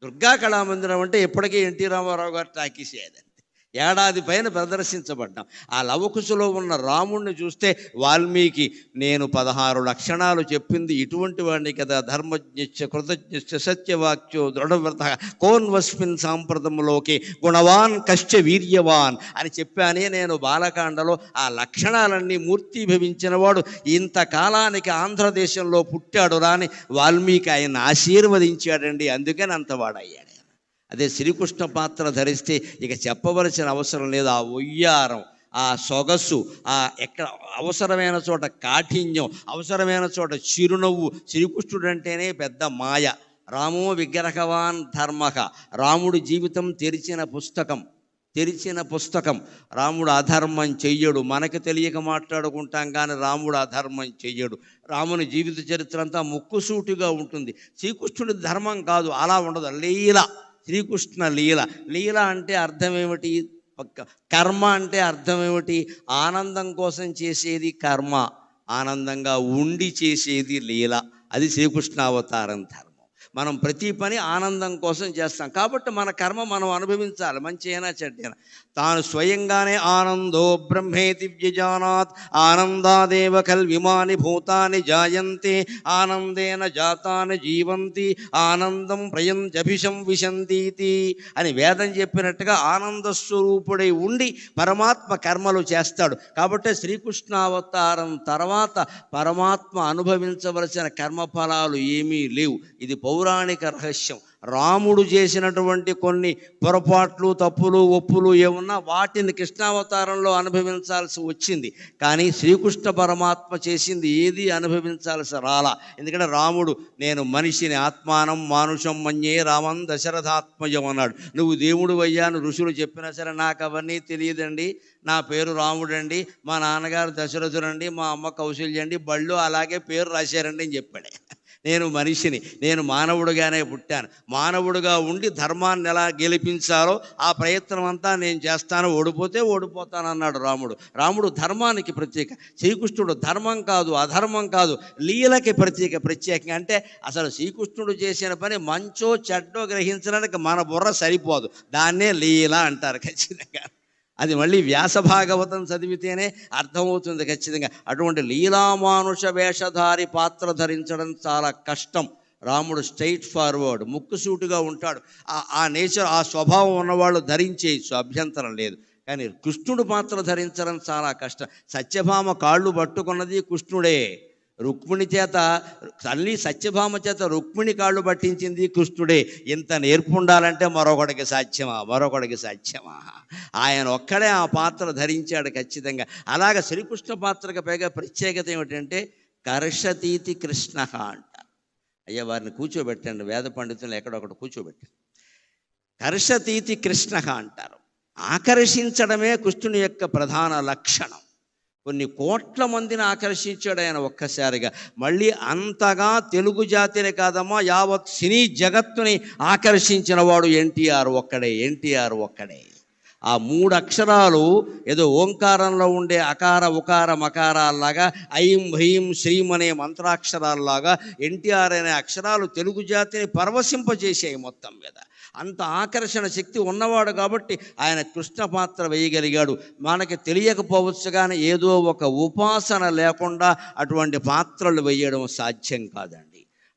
దుర్గా కళామందిరం అంటే ఇప్పటికీ ఎన్టీ రామారావు గారు టాకీసేదండి. ఏడాది పైన ప్రదర్శించబడ్డాం. ఆ లవకుశలో ఉన్న రాముణ్ణి చూస్తే వాల్మీకి నేను 16 లక్షణాలు చెప్పింది ఇటువంటి వాడిని కదా, ధర్మజ్ఞశ్చ కృతజ్ఞశ్చ సత్యవాక్యో దృఢవ్రత కోన్వస్మిన్ సాంప్రదంలోకి గుణవాన్ కశ్చ వీర్యవాన్ అని చెప్పానే నేను బాలకాండలో. ఆ లక్షణాలన్నీ మూర్తిభవించిన వాడు ఇంతకాలానికి ఆంధ్రదేశంలో పుట్టాడు రాని వాల్మీకి ఆయన ఆశీర్వదించాడండి. అందుకని అంతవాడయ్యాడు. అదే శ్రీకృష్ణ పాత్ర ధరిస్తే ఇక చెప్పవలసిన అవసరం లేదు. ఆ ఒయ్యారం, ఆ సొగసు, ఆ ఎక్కడ అవసరమైన చోట కాఠిన్యం, అవసరమైన చోట చిరునవ్వు. శ్రీకృష్ణుడు అంటేనే పెద్ద మాయ. రామో విగ్రహవాన్ ధర్మక, రాముడి జీవితం తెరిచిన పుస్తకం. రాముడు అధర్మం చెయ్యడు. మనకు తెలియక మాట్లాడుకుంటాం కానీ రాముడు అధర్మం చెయ్యడు. రాముని జీవిత చరిత్ర అంతా ముక్కుసూటిగా ఉంటుంది. శ్రీకృష్ణుడి ధర్మం కాదు, అలా ఉండదు. లీల, శ్రీకృష్ణ లీల. లీల అంటే అర్థం ఏమిటి? కర్మ అంటే అర్థం ఏమిటి? ఆనందం కోసం చేసేది కర్మ, ఆనందంగా ఉండి చేసేది లీల. అది శ్రీకృష్ణ అవతారం ధర్మం. మనం ప్రతి పని ఆనందం కోసం చేస్తాం కాబట్టి మన కర్మ మనం అనుభవించాలి, మంచి అయినా చెడ్డైనా. తాను స్వయంగానే ఆనందో బ్రహ్మేతి వ్యజానాత్ ఆనందాదేవ కల్విమాని భూతాని జాయంతే ఆనందేన జాతాని జీవంతి ఆనందం ప్రయంజభిషం విశంతీతి అని వేదం చెప్పినట్టుగా ఆనంద స్వరూపుడై ఉండి పరమాత్మ కర్మలు చేస్తాడు. కాబట్టి శ్రీకృష్ణావతారం తర్వాత పరమాత్మ అనుభవించవలసిన కర్మఫలాలు ఏమీ లేవు. ఇది పౌరాణిక రహస్యం. రాముడు చేసినటువంటి కొన్ని పొరపాట్లు, తప్పులు, ఒప్పులు ఏమున్నా వాటిని కృష్ణావతారంలో అనుభవించాల్సి వచ్చింది. కానీ శ్రీకృష్ణ పరమాత్మ చేసింది ఏది అనుభవించాల్సి రాలా. ఎందుకంటే రాముడు నేను మనిషిని ఆత్మానం మానుషం మన్యే రామం దశరథాత్మజం అన్నాడు. నువ్వు దేవుడు అయ్యాను ఋషులు చెప్పినా సరే నాకు అవన్నీ తెలియదండి, నా పేరు రాముడండి, మా నాన్నగారు దశరథుడండి, మా అమ్మ కౌశల్య అండి, బళ్ళు అలాగే పేరు రాశారండి అని చెప్పాడు. నేను మనిషిని, నేను మానవుడిగానే పుట్టాను, మానవుడిగా ఉండి ధర్మాన్ని ఎలా గెలిపించాలో ఆ ప్రయత్నం అంతా నేను చేస్తాను, ఓడిపోతే ఓడిపోతాను అన్నాడు రాముడు. రాముడు ధర్మానికి ప్రత్యేక, శ్రీకృష్ణుడు ధర్మం కాదు అధర్మం కాదు లీలకి ప్రత్యేకంగా. అంటే అసలు శ్రీకృష్ణుడు చేసిన పని మంచో చెడ్డో గ్రహించడానికి మన బుర్ర సరిపోదు, దాన్నే లీల అంటారు ఖచ్చితంగా. అది మళ్ళీ వ్యాస భాగవతం చదివితేనే అర్థమవుతుంది ఖచ్చితంగా. అటువంటి లీలామానుష వేషధారి పాత్ర ధరించడం చాలా కష్టం. రాముడు స్ట్రైట్ ఫార్వర్డ్, ముక్కుసూటిగా ఉంటాడు. ఆ నేచర్, ఆ స్వభావం ఉన్నవాళ్ళు ధరించేయచ్చు, అభ్యంతరం లేదు. కానీ కృష్ణుడు పాత్ర ధరించడం చాలా కష్టం. సత్యభామ కాళ్ళు పట్టుకున్నది కృష్ణుడే. రుక్మిణి చేత, తల్లి సత్యభామ చేత రుక్మిణి కాళ్ళు పట్టించింది కృష్ణుడే. ఇంత నేర్పు ఉండాలంటే మరొకడికి సాధ్యమా? ఆయన ఒక్కడే ఆ పాత్ర ధరించాడు ఖచ్చితంగా. అలాగ శ్రీకృష్ణ పాత్రకు పైగా ప్రత్యేకత ఏమిటంటే కర్షతీతి కృష్ణ అంటారు. అయ్యా వారిని కూర్చోబెట్టండి, వేద పండితులు ఎక్కడొకటి కూర్చోబెట్టండి. కర్షతీతి కృష్ణ అంటారు. ఆకర్షించడమే కృష్ణుని యొక్క ప్రధాన లక్షణం. కొన్ని కోట్ల మందిని ఆకర్షించాడు ఆయన ఒక్కసారిగా. మళ్ళీ అంతగా తెలుగు జాతిని కాదమ్మా, యావత్ సినీ జగత్తుని ఆకర్షించిన వాడు ఎన్టీఆర్ ఒక్కడే. ఆ 3 అక్షరాలు ఏదో ఓంకారంలో ఉండే అకార ఉకార మకారాల్లాగా, ఐం హ్రీం శ్రీం అనే మంత్రాక్షరాల్లాగా ఎన్టీఆర్ అనే అక్షరాలు తెలుగు జాతిని పరవశింపజేసాయి మొత్తం మీద. అంత ఆకర్షణ శక్తి ఉన్నవాడు కాబట్టి ఆయన కృష్ణ పాత్ర వేయగలిగాడు. మనకి తెలియకపోవచ్చు కానీ ఏదో ఒక ఉపాసన లేకుండా అటువంటి పాత్రలు వేయడం సాధ్యం కాదండి.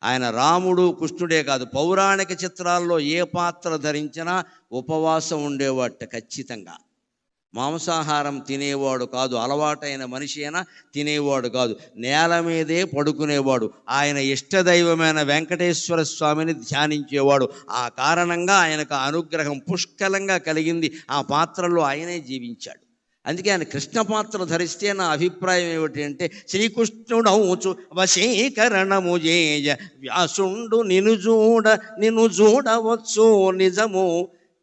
ఆయన రాముడు కృష్ణుడే కాదు, పౌరాణిక చిత్రాల్లో ఏ పాత్ర ధరించినా ఉపవాసం ఉండేవాట ఖచ్చితంగా. మాంసాహారం తినేవాడు కాదు, అలవాటైన మనిషి అయినా తినేవాడు కాదు, నేల మీదే పడుకునేవాడు. ఆయన ఇష్టదైవమైన వెంకటేశ్వర స్వామిని ధ్యానించేవాడు. ఆ కారణంగా ఆయనకు అనుగ్రహం పుష్కలంగా కలిగింది. ఆ పాత్రలో ఆయనే జీవించాడు. అందుకే ఆయన కృష్ణ పాత్ర ధరిస్తే నా అభిప్రాయం ఏమిటి అంటే, శ్రీకృష్ణుడౌచు వశీకరణము చేయ వ్యాసుండు నిన్ను చూడవచ్చు నిజము.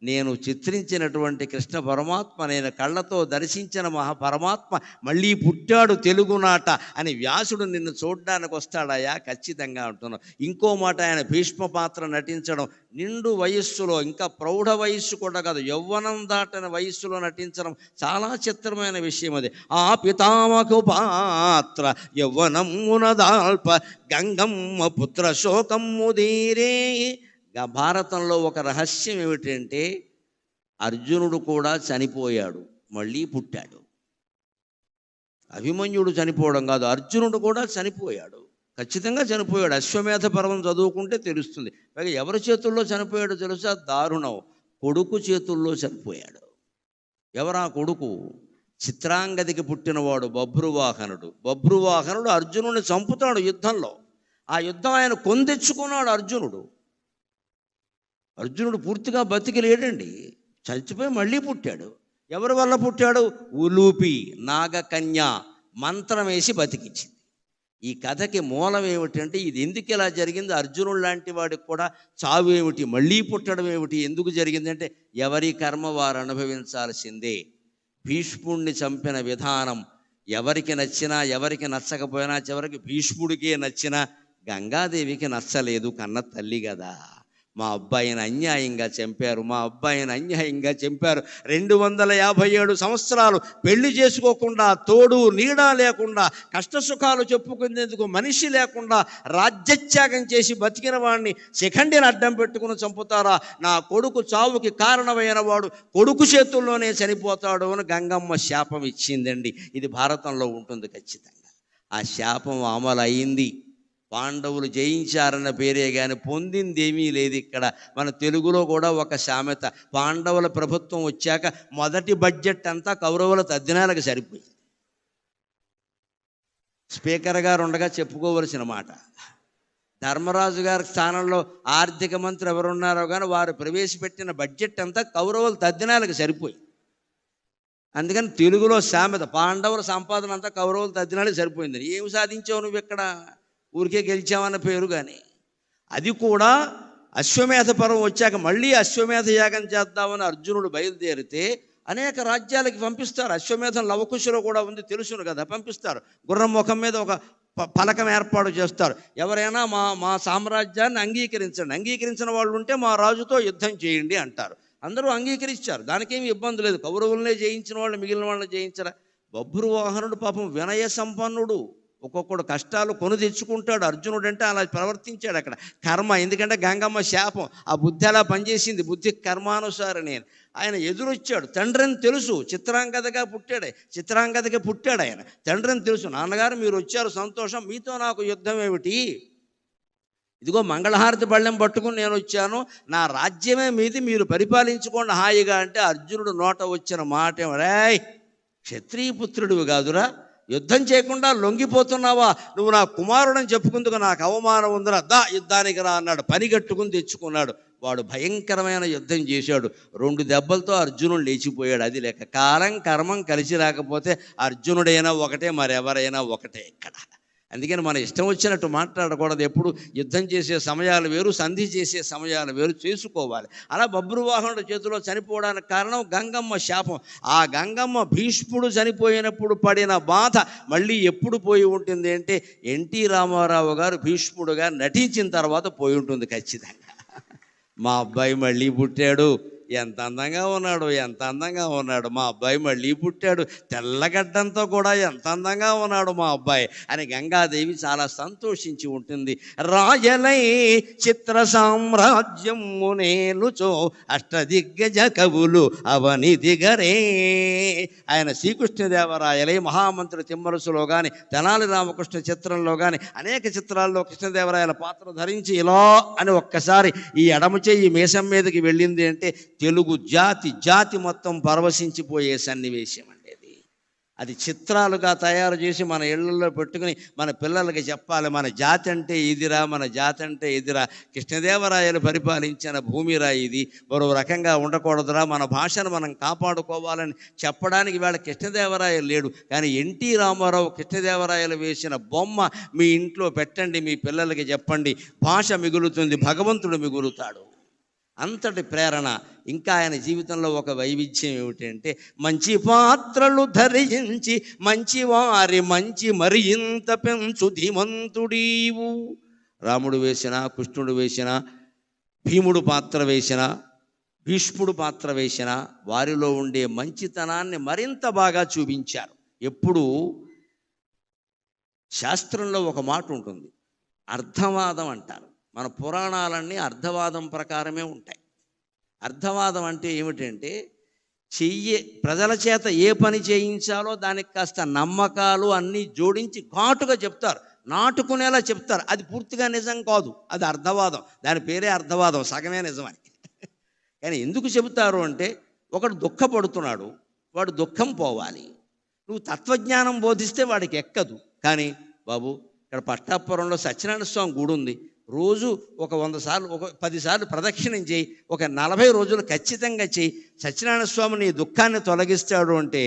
నేను చిత్రించినటువంటి కృష్ణ పరమాత్మ, నేను కళ్ళతో దర్శించిన పరమాత్మ మళ్ళీ పుట్టాడు తెలుగునాట అని వ్యాసుడు నిన్ను చూడ్డానికి వస్తాడయా? ఖచ్చితంగా అంటున్నాను. ఇంకో మాట, ఆయన భీష్మ పాత్ర నటించడం నిండు వయస్సులో, ఇంకా ప్రౌఢ వయస్సు కూడా కాదు, యవ్వనం దాటిన వయస్సులో నటించడం చాలా చిత్రమైన విషయం. అది ఆ పితామకు పాత్ర యవ్వనమున దాల్ప గంగమ్మ పుత్ర శోకమ్ము దీరే. భారతంలో ఒక రహస్యం ఏమిటంటే, అర్జునుడు కూడా చనిపోయాడు, మళ్ళీ పుట్టాడు. అభిమన్యుడు చనిపోవడం కాదు, అర్జునుడు కూడా చనిపోయాడు, ఖచ్చితంగా చనిపోయాడు. అశ్వమేధ పర్వం చదువుకుంటే తెలుస్తుంది. పైగా ఎవరి చేతుల్లో చనిపోయాడో తెలుసా? దారుణం, కొడుకు చేతుల్లో చనిపోయాడు. ఎవరా కొడుకు? చిత్రాంగదికి పుట్టినవాడు బభ్రువాహనుడు. బభ్రువాహనుడు అర్జునుడిని చంపుతాడు యుద్ధంలో. ఆ యుద్ధం ఆయన కొందెచ్చుకున్నాడు అర్జునుడు. అర్జునుడు పూర్తిగా బతికి లేడండి, చచ్చిపోయి మళ్ళీ పుట్టాడు. ఎవరి వల్ల పుట్టాడు? ఉలూపి నాగకన్య మంత్రం వేసి బతికించింది. ఈ కథకి మూలం ఏమిటంటే, ఇది ఎందుకు ఇలా జరిగింది, అర్జునుడు లాంటి వాడికి కూడా చావు ఏమిటి, మళ్ళీ పుట్టడం ఏమిటి, ఎందుకు జరిగిందంటే ఎవరి కర్మ వారు అనుభవించాల్సిందే. భీష్ముడిని చంపిన విధానం ఎవరికి నచ్చినా ఎవరికి నచ్చకపోయినా, చివరికి భీష్ముడికే నచ్చినా గంగాదేవికి నచ్చలేదు, కన్న తల్లి కదా. మా అబ్బాయిని అన్యాయంగా చంపారు, మా అబ్బాయిని అన్యాయంగా చంపారు. 257 సంవత్సరాలు పెళ్లి చేసుకోకుండా, తోడు నీడ లేకుండా, కష్టసుఖాలు చెప్పుకునేందుకు మనిషి లేకుండా రాజ్యత్యాగం చేసి బతికిన వాడిని శిఖండిని అడ్డం పెట్టుకుని చంపుతారా? నా కొడుకు చావుకి కారణమైన వాడు కొడుకు చేతుల్లోనే చనిపోతాడు అని గంగమ్మ శాపం ఇచ్చిందండి. ఇది భారతంలో ఉంటుంది ఖచ్చితంగా. ఆ శాపం అమలు అయింది. పాండవులు జయించారన్న పేరే కానీ పొందిందేమీ లేదు. ఇక్కడ మన తెలుగులో కూడా ఒక సామెత, పాండవుల ప్రభుత్వం వచ్చాక మొదటి బడ్జెట్ అంతా కౌరవుల తద్దినాలకు సరిపోయింది. స్పీకర్ గారు ఉండగా చెప్పుకోవలసిన మాట. ధర్మరాజు గారి స్థానంలో ఆర్థిక మంత్రి ఎవరున్నారో కానీ వారు ప్రవేశపెట్టిన బడ్జెట్ అంతా కౌరవుల తద్దినాలకు సరిపోయింది. అందుకని తెలుగులో సామెత, పాండవుల సంపాదన అంతా కౌరవుల తద్దినాలకు సరిపోయిందని. ఏమి సాధించావు నువ్వు ఇక్కడ? ఊరికే గెలిచామన్న పేరు. కానీ అది కూడా అశ్వమేధ పర్వం వచ్చాక మళ్ళీ అశ్వమేధ యాగం చేద్దామని అర్జునుడు బయలుదేరితే అనేక రాజ్యాలకి పంపిస్తారు. అశ్వమేధం లవకుశలో కూడా ఉంది, తెలుసును కదా, పంపిస్తారు. గుర్రం ముఖం మీద ఒక పలకం ఏర్పాటు చేస్తారు. ఎవరైనా మా సామ్రాజ్యాన్ని అంగీకరించిన వాళ్ళు ఉంటే మా రాజుతో యుద్ధం చేయండి అంటారు. అందరూ అంగీకరించారు, దానికేమి ఇబ్బంది లేదు. కౌరవులనే జయించిన వాళ్ళు మిగిలిన వాళ్ళని జయించరా? బభ్రువాహనుడు పాపం వినయ సంపన్నుడు, ఒక్కొక్కడు కష్టాలు కొని తెచ్చుకుంటాడు. అర్జునుడు అంటే అలా ప్రవర్తించాడు. అక్కడ కర్మ, ఎందుకంటే గంగమ్మ శాపం ఆ బుద్ధి అలా పనిచేసింది, బుద్ధి కర్మానుసారం. ఆయన ఎదురొచ్చాడు, తండ్రిని తెలుసు, చిత్రాంగదగా పుట్టాడు ఆయన. తండ్రిని తెలుసు, నాన్నగారు మీరు వచ్చారు సంతోషం, మీతో నాకు యుద్ధం ఏమిటి, ఇదిగో మంగళహారతి పళ్ళెం పట్టుకుని నేను వచ్చాను, నా రాజ్యమే మీది, మీరు పరిపాలించుకోండి హాయిగా అంటే అర్జునుడు నోట వచ్చిన మాట ఏమరాయ్, క్షత్రియపుత్రుడివి కాదురా, యుద్ధం చేయకుండా లొంగిపోతున్నావా, నువ్వు నా కుమారుడని చెప్పుకుందుకు నాకు అవమానం ఉందిరా, దా యుద్ధానికి రా అన్నాడు. పని కట్టుకుని తెచ్చుకున్నాడు. వాడు భయంకరమైన యుద్ధం చేశాడు. 2 దెబ్బలతో అర్జునుడు లేచిపోయాడు. అది లేక కాలం కర్మం కలిసి రాకపోతే అర్జునుడైనా ఒకటే, మరెవరైనా ఒకటే ఇక్కడ. అందుకని మన ఇష్టం వచ్చినట్టు మాట్లాడకూడదు. ఎప్పుడు యుద్ధం చేసే సమయాలు వేరు, సంధి చేసే సమయాలు వేరు చేసుకోవాలి. అలా బభ్రువాహనుడి చేతిలో చనిపోవడానికి కారణం గంగమ్మ శాపం. ఆ గంగమ్మ భీష్ముడు చనిపోయినప్పుడు పడిన బాధ మళ్ళీ ఎప్పుడు పోయి ఉంటుంది అంటే, ఎన్టీ రామారావు గారు భీష్ముడుగా నటించిన తర్వాత పోయి ఉంటుంది ఖచ్చితంగా. మా అబ్బాయి మళ్ళీ పుట్టాడు, ఎంత అందంగా ఉన్నాడు మా అబ్బాయి మళ్ళీ పుట్టాడు, తెల్లగడ్డంతో కూడా ఎంత అందంగా ఉన్నాడు మా అబ్బాయి అని గంగాదేవి చాలా సంతోషించి ఉంటుంది. రాయలై చిత్ర సామ్రాజ్యము నేలుచో అష్టదిగ్గజ కవులు అవని దిగరే. ఆయన శ్రీకృష్ణదేవరాయలై మహామంత్రి తిమ్మరసులో కానీ, తెనాలి రామకృష్ణ చిత్రంలో కానీ అనేక చిత్రాల్లో కృష్ణదేవరాయల పాత్ర ధరించి ఇలా అని ఒక్కసారి ఈ ఎడమ చెయ్యి మీసం మీదకి వెళ్ళింది అంటే తెలుగు జాతి మొత్తం పరవశించిపోయే సన్నివేశం అండి. అది చిత్రాలుగా తయారు చేసి మన ఇళ్లలో పెట్టుకుని మన పిల్లలకి చెప్పాలి, మన జాతి అంటే ఇదిరా, మన జాతి అంటే ఇదిరా, కృష్ణదేవరాయలు పరిపాలించిన భూమిరా ఇది, మరో రకంగా ఉండకూడదురా, మన భాషను మనం కాపాడుకోవాలని చెప్పడానికి వేళ కృష్ణదేవరాయలు లేడు. కానీ ఎన్టీ రామారావు కృష్ణదేవరాయలు వేసిన బొమ్మ మీ ఇంట్లో పెట్టండి, మీ పిల్లలకి చెప్పండి, భాష మిగులుతుంది, భగవంతుడు మిగులుతాడు. అంతటి ప్రేరణ. ఇంకా ఆయన జీవితంలో ఒక వైవిధ్యం ఏమిటంటే, మంచి పాత్రలు ధరించి మంచివారి మంచి మరి ఇంత పెంచు ధీమంతుడీవు. రాముడు వేసిన, కృష్ణుడు వేసిన, భీముడు పాత్ర వేసిన, భీష్ముడు పాత్ర వేసిన వారిలో ఉండే మంచితనాన్ని మరింత బాగా చూపించారు. ఎప్పుడు శాస్త్రంలో ఒక మాట ఉంటుంది, అర్థవాదం అంటారు. మన పురాణాలన్నీ అర్థవాదం ప్రకారమే ఉంటాయి. అర్థవాదం అంటే ఏమిటంటే, ప్రజల చేత ఏ పని చేయించాలో దానికి కాస్త నమ్మకాలు అన్నీ జోడించి ఘాటుగా చెప్తారు, నాటుకునేలా చెప్తారు. అది పూర్తిగా నిజం కాదు, అది అర్థవాదం. దాని పేరే అర్థవాదం, సగమే నిజమని. కానీ ఎందుకు చెబుతారు అంటే, ఒకడు దుఃఖపడుతున్నాడు, వాడు దుఃఖం పోవాలి. నువ్వు తత్వజ్ఞానం బోధిస్తే వాడికి ఎక్కదు. కానీ బాబు, ఇక్కడ పట్టాపురంలో సత్యనారాయణ స్వామి గుడి ఉంది, రోజు ఒక 100 సార్లు, ఒక 10 సార్లు ప్రదక్షిణం చేయి, ఒక 40 రోజులు ఖచ్చితంగా చేయి, సత్యనారాయణ స్వామి నీ దుఃఖాన్ని తొలగిస్తాడు అంటే,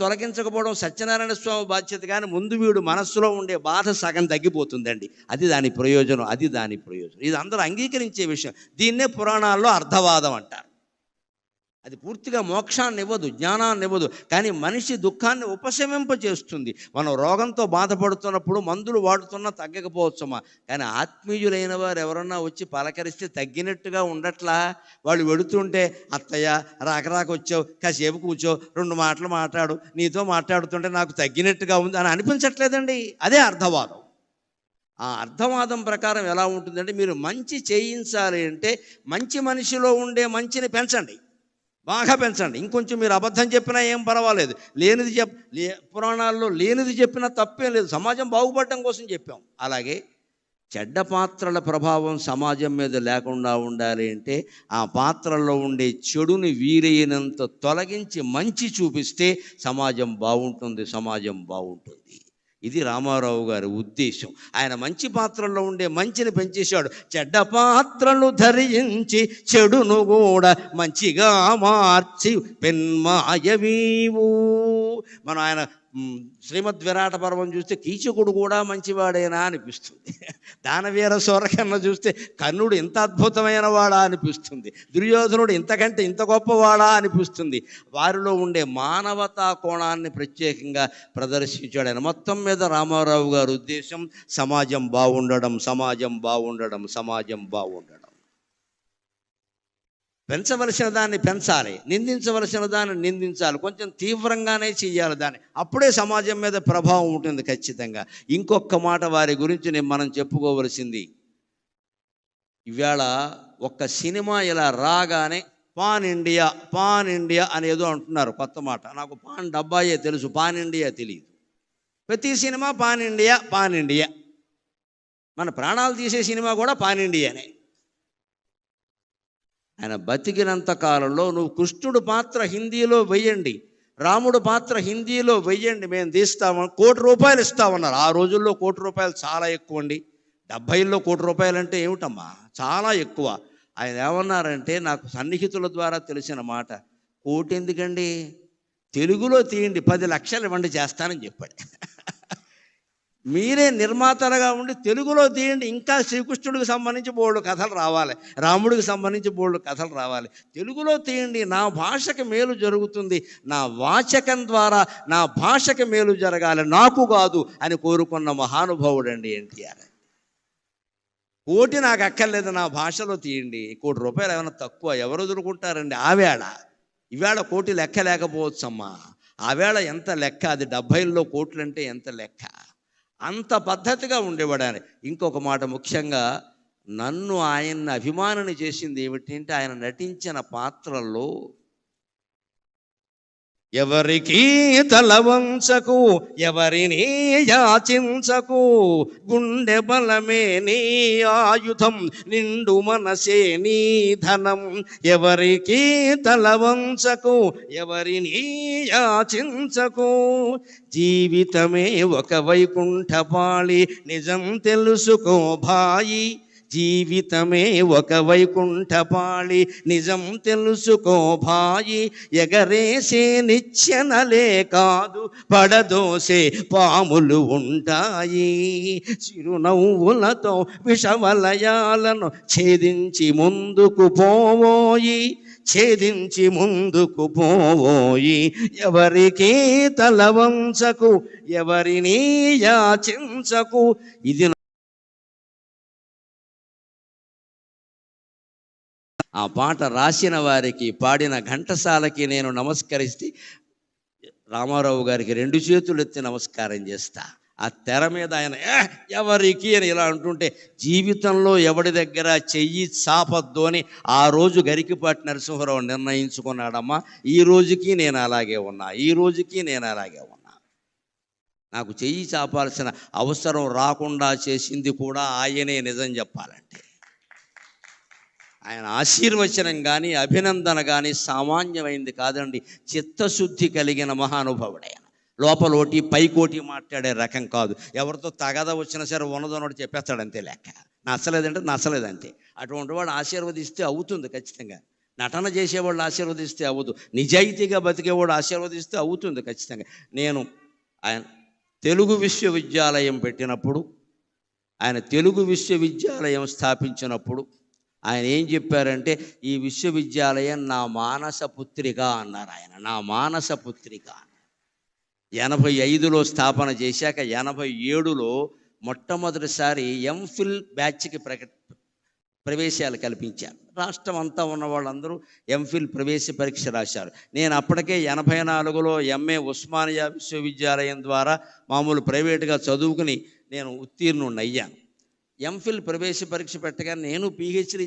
తొలగించకపోవడం సత్యనారాయణ స్వామి బాధ్యత. కానీ ముందు వీడు మనస్సులో ఉండే బాధ సగం తగ్గిపోతుందండి. అది దాని ప్రయోజనం, అది దాని ప్రయోజనం. ఇది అందరూ అంగీకరించే విషయం. దీన్నే పురాణాల్లో అర్థవాదం అంటారు. అది పూర్తిగా మోక్షాన్ని ఇవ్వదు, జ్ఞానాన్ని ఇవ్వదు, కానీ మనిషి దుఃఖాన్ని ఉపశమింపజేస్తుంది. మనం రోగంతో బాధపడుతున్నప్పుడు మందులు వాడుతున్నా తగ్గకపోవచ్చమ్మా, కానీ ఆత్మీయులైన వారు ఎవరన్నా వచ్చి పలకరిస్తే తగ్గినట్టుగా ఉండట్లా. వాళ్ళు వెడుతుంటే, అత్తయ్య రాక వచ్చావు, కాసేపు కూర్చో, 2 మాటలు మాట్లాడు, నీతో మాట్లాడుతుంటే నాకు తగ్గినట్టుగా ఉంది అని అనిపించట్లేదండి. అదే అర్థవాదం. ఆ అర్థవాదం ప్రకారం ఎలా ఉంటుందంటే, మీరు మంచి చేయించాలి అంటే మంచి మనిషిలో ఉండే మంచిని పెంచండి, బాగా పెంచండి. ఇంకొంచెం మీరు అబద్ధం చెప్పినా ఏం పర్వాలేదు, లేనిది పురాణాల్లో లేనిది చెప్పినా తప్పేం లేదు, సమాజం బాగుపడటం కోసం చెప్పాం. అలాగే చెడ్డ పాత్రల ప్రభావం సమాజం మీద లేకుండా ఉండాలి అంటే, ఆ పాత్రల్లో ఉండే చెడుని వీలైనంత తొలగించి మంచి చూపిస్తే సమాజం బాగుంటుంది, సమాజం బాగుంటుంది. ఇది రామారావు గారి ఉద్దేశం. ఆయన మంచి పాత్రల్లో ఉండే మంచిని పెంచేశాడు. చెడ్డ పాత్రలు ధరించి చెడును కూడా మంచిగా మార్చి పెన్మాయవీవు. మనం ఆయన శ్రీమద్ విరాట పర్వం చూస్తే కీచకుడు కూడా మంచివాడేనా అనిపిస్తుంది, దానవీర సూరకర్ణ చూస్తే కర్ణుడు ఇంత అద్భుతమైన వాడా అనిపిస్తుంది, దుర్యోధనుడు ఇంతకంటే ఇంత గొప్పవాడా అనిపిస్తుంది. వారిలో ఉండే మానవతా కోణాన్ని ప్రత్యేకంగా ప్రదర్శించాడు ఆయన. మొత్తం మీద రామారావు గారి ఉద్దేశం సమాజం బాగుండడం, సమాజం బాగుండడం, సమాజం బాగుండడం. పెంచవలసిన దాన్ని పెంచాలి, నిందించవలసిన దాన్ని నిందించాలి, కొంచెం తీవ్రంగానే చెయ్యాలి దాన్ని, అప్పుడే సమాజం మీద ప్రభావం ఉంటుంది ఖచ్చితంగా. ఇంకొక మాట వారి గురించి మనం చెప్పుకోవలసింది, ఇవాళ ఒక్క సినిమా ఇలా రాగానే పాన్ ఇండియా అనేదో అంటున్నారు, కొత్త మాట. నాకు పాన్ డబ్బాయే తెలుసు, పాన్ ఇండియా తెలియదు. ప్రతి సినిమా పాన్ ఇండియా. మన ప్రాణాలు తీసే సినిమా కూడా పాన్ ఇండియానే. ఆయన బతికినంత కాలంలో నువ్వు కృష్ణుడు పాత్ర హిందీలో వెయ్యండి, రాముడు పాత్ర హిందీలో వెయ్యండి, మేము తీస్తామని ₹1 కోటి ఇస్తామన్నారు. ఆ రోజుల్లో ₹1 కోటి చాలా ఎక్కువ అండి. 70లో ₹1 కోటి అంటే ఏమిటమ్మా, చాలా ఎక్కువ. ఆయన ఏమన్నారంటే, నాకు సన్నిహితుల ద్వారా తెలిసిన మాట, 1 కోటి ఎందుకండి, తెలుగులో తీయండి, 10 లక్షలు ఇవ్వండి చేస్తానని చెప్పాడు. మీరే నిర్మాతలుగా ఉండి తెలుగులో తీయండి, ఇంకా శ్రీకృష్ణుడికి సంబంధించి బోల్డు కథలు రావాలి, రాముడికి సంబంధించి బోల్డు కథలు రావాలి. తెలుగులో తీయండి, నా భాషకి మేలు జరుగుతుంది, నా వాచకం ద్వారా నా భాషకి మేలు జరగాలి, నాకు కాదు అని కోరుకున్న మహానుభావుడు అండి ఎన్టీఆర్. 1 కోటి నాకు అక్కర్లేదు, నా భాషలో తీయండి. ₹1 కోటి ఏమైనా తక్కువ, ఎవరు వదులుకుంటారండి? ఆవేళ ఈవేళ 1 కోటి లెక్క లేకపోవచ్చమ్మా, ఆవేళ ఎంత లెక్క, అది 70లో కోట్లు అంటే ఎంత లెక్క. అంత పద్ధతిగా ఉండేవాడు ఆయన. ఇంకొక మాట, ముఖ్యంగా నన్ను ఆయన్ని అభిమానిని చేసింది ఏమిటంటే, ఆయన నటించిన పాత్రల్లో ఎవరికి తల వంచకు, ఎవరిని యాచించకు, గుండె బలమే నీ ఆయుధం, నిండు మనసే నీ ధనం. ఎవరికి తల వంచకు, ఎవరిని యాచించకు, జీవితమే ఒక వైకుంఠపాళి, నిజం తెలుసుకో భాయి. జీవితమే ఒక వైకుంఠపాళి, నిజం తెలుసుకో భాయి. ఎగరేసే నిచ్చెనలే కాదు, పడదోసే పాములు ఉంటాయి. చిరునవ్వులతో విషవలయాలను ఛేదించి ముందుకు పోవోయి, ఛేదించి ముందుకు పోవోయి. ఎవరికి తల వంచకు, ఎవరిని యాచించకు. ఇది ఆ పాట రాసిన వారికి, పాడిన ఘంటసాలకి నేను నమస్కరిస్తే రామారావు గారికి 2 చేతులు ఎత్తి నమస్కారం చేస్తా. ఆ తెర మీద ఆయన ఎవరికి అని ఇలా అంటుంటే జీవితంలో ఎవడి దగ్గర చెయ్యి చాపద్దు అని ఆ రోజు గరికపాటి నరసింహారావు నిర్ణయించుకున్నాడమ్మా. ఈ రోజుకి నేను అలాగే ఉన్నా, ఈ రోజుకి నేను అలాగే ఉన్నా. నాకు చెయ్యి చాపాల్సిన అవసరం రాకుండా చేసింది కూడా ఆయనే, నిజం చెప్పాలంటే. ఆయన ఆశీర్వచనం కానీ అభినందన కానీ సామాన్యమైంది కాదండి. చిత్తశుద్ధి కలిగిన మహానుభావుడు. లోపలోటి పైకోటి మాట్లాడే రకం కాదు. ఎవరితో తగదా వచ్చినా సరే ఉన్నదన్నోడు చెప్పేస్తాడు, అంతే లెక్క. నచ్చలేదంటే నచ్చలేదంతే. అటువంటి వాడు ఆశీర్వదిస్తే అవుతుంది ఖచ్చితంగా. నటన చేసేవాళ్ళు ఆశీర్వదిస్తే అవ్వదు, నిజాయితీగా బతికేవాడు ఆశీర్వదిస్తే అవుతుంది ఖచ్చితంగా. నేను ఆయన తెలుగు విశ్వవిద్యాలయం పెట్టినప్పుడు, ఆయన తెలుగు విశ్వవిద్యాలయం స్థాపించినప్పుడు ఆయన ఏం చెప్పారంటే, ఈ విశ్వవిద్యాలయం నా మానస పుత్రిక అన్నారు ఆయన. నా మానస పుత్రిక. 85లో స్థాపన చేశాక 87లో మొట్టమొదటిసారి ఎంఫిల్ బ్యాచ్కి ప్రవేశాలు కల్పించారు. రాష్ట్రం అంతా ఉన్న వాళ్ళందరూ ఎంఫిల్ ప్రవేశ పరీక్ష రాశారు. నేను అప్పటికే 84లో ఎంఏ ఉస్మానియా విశ్వవిద్యాలయం ద్వారా మామూలు ప్రైవేటుగా చదువుకుని నేను ఉత్తీర్ణుడిని అయ్యాను. ఎంఫిల్ ప్రవేశ పరీక్ష పెట్టగానే నేను పీహెచ్డీ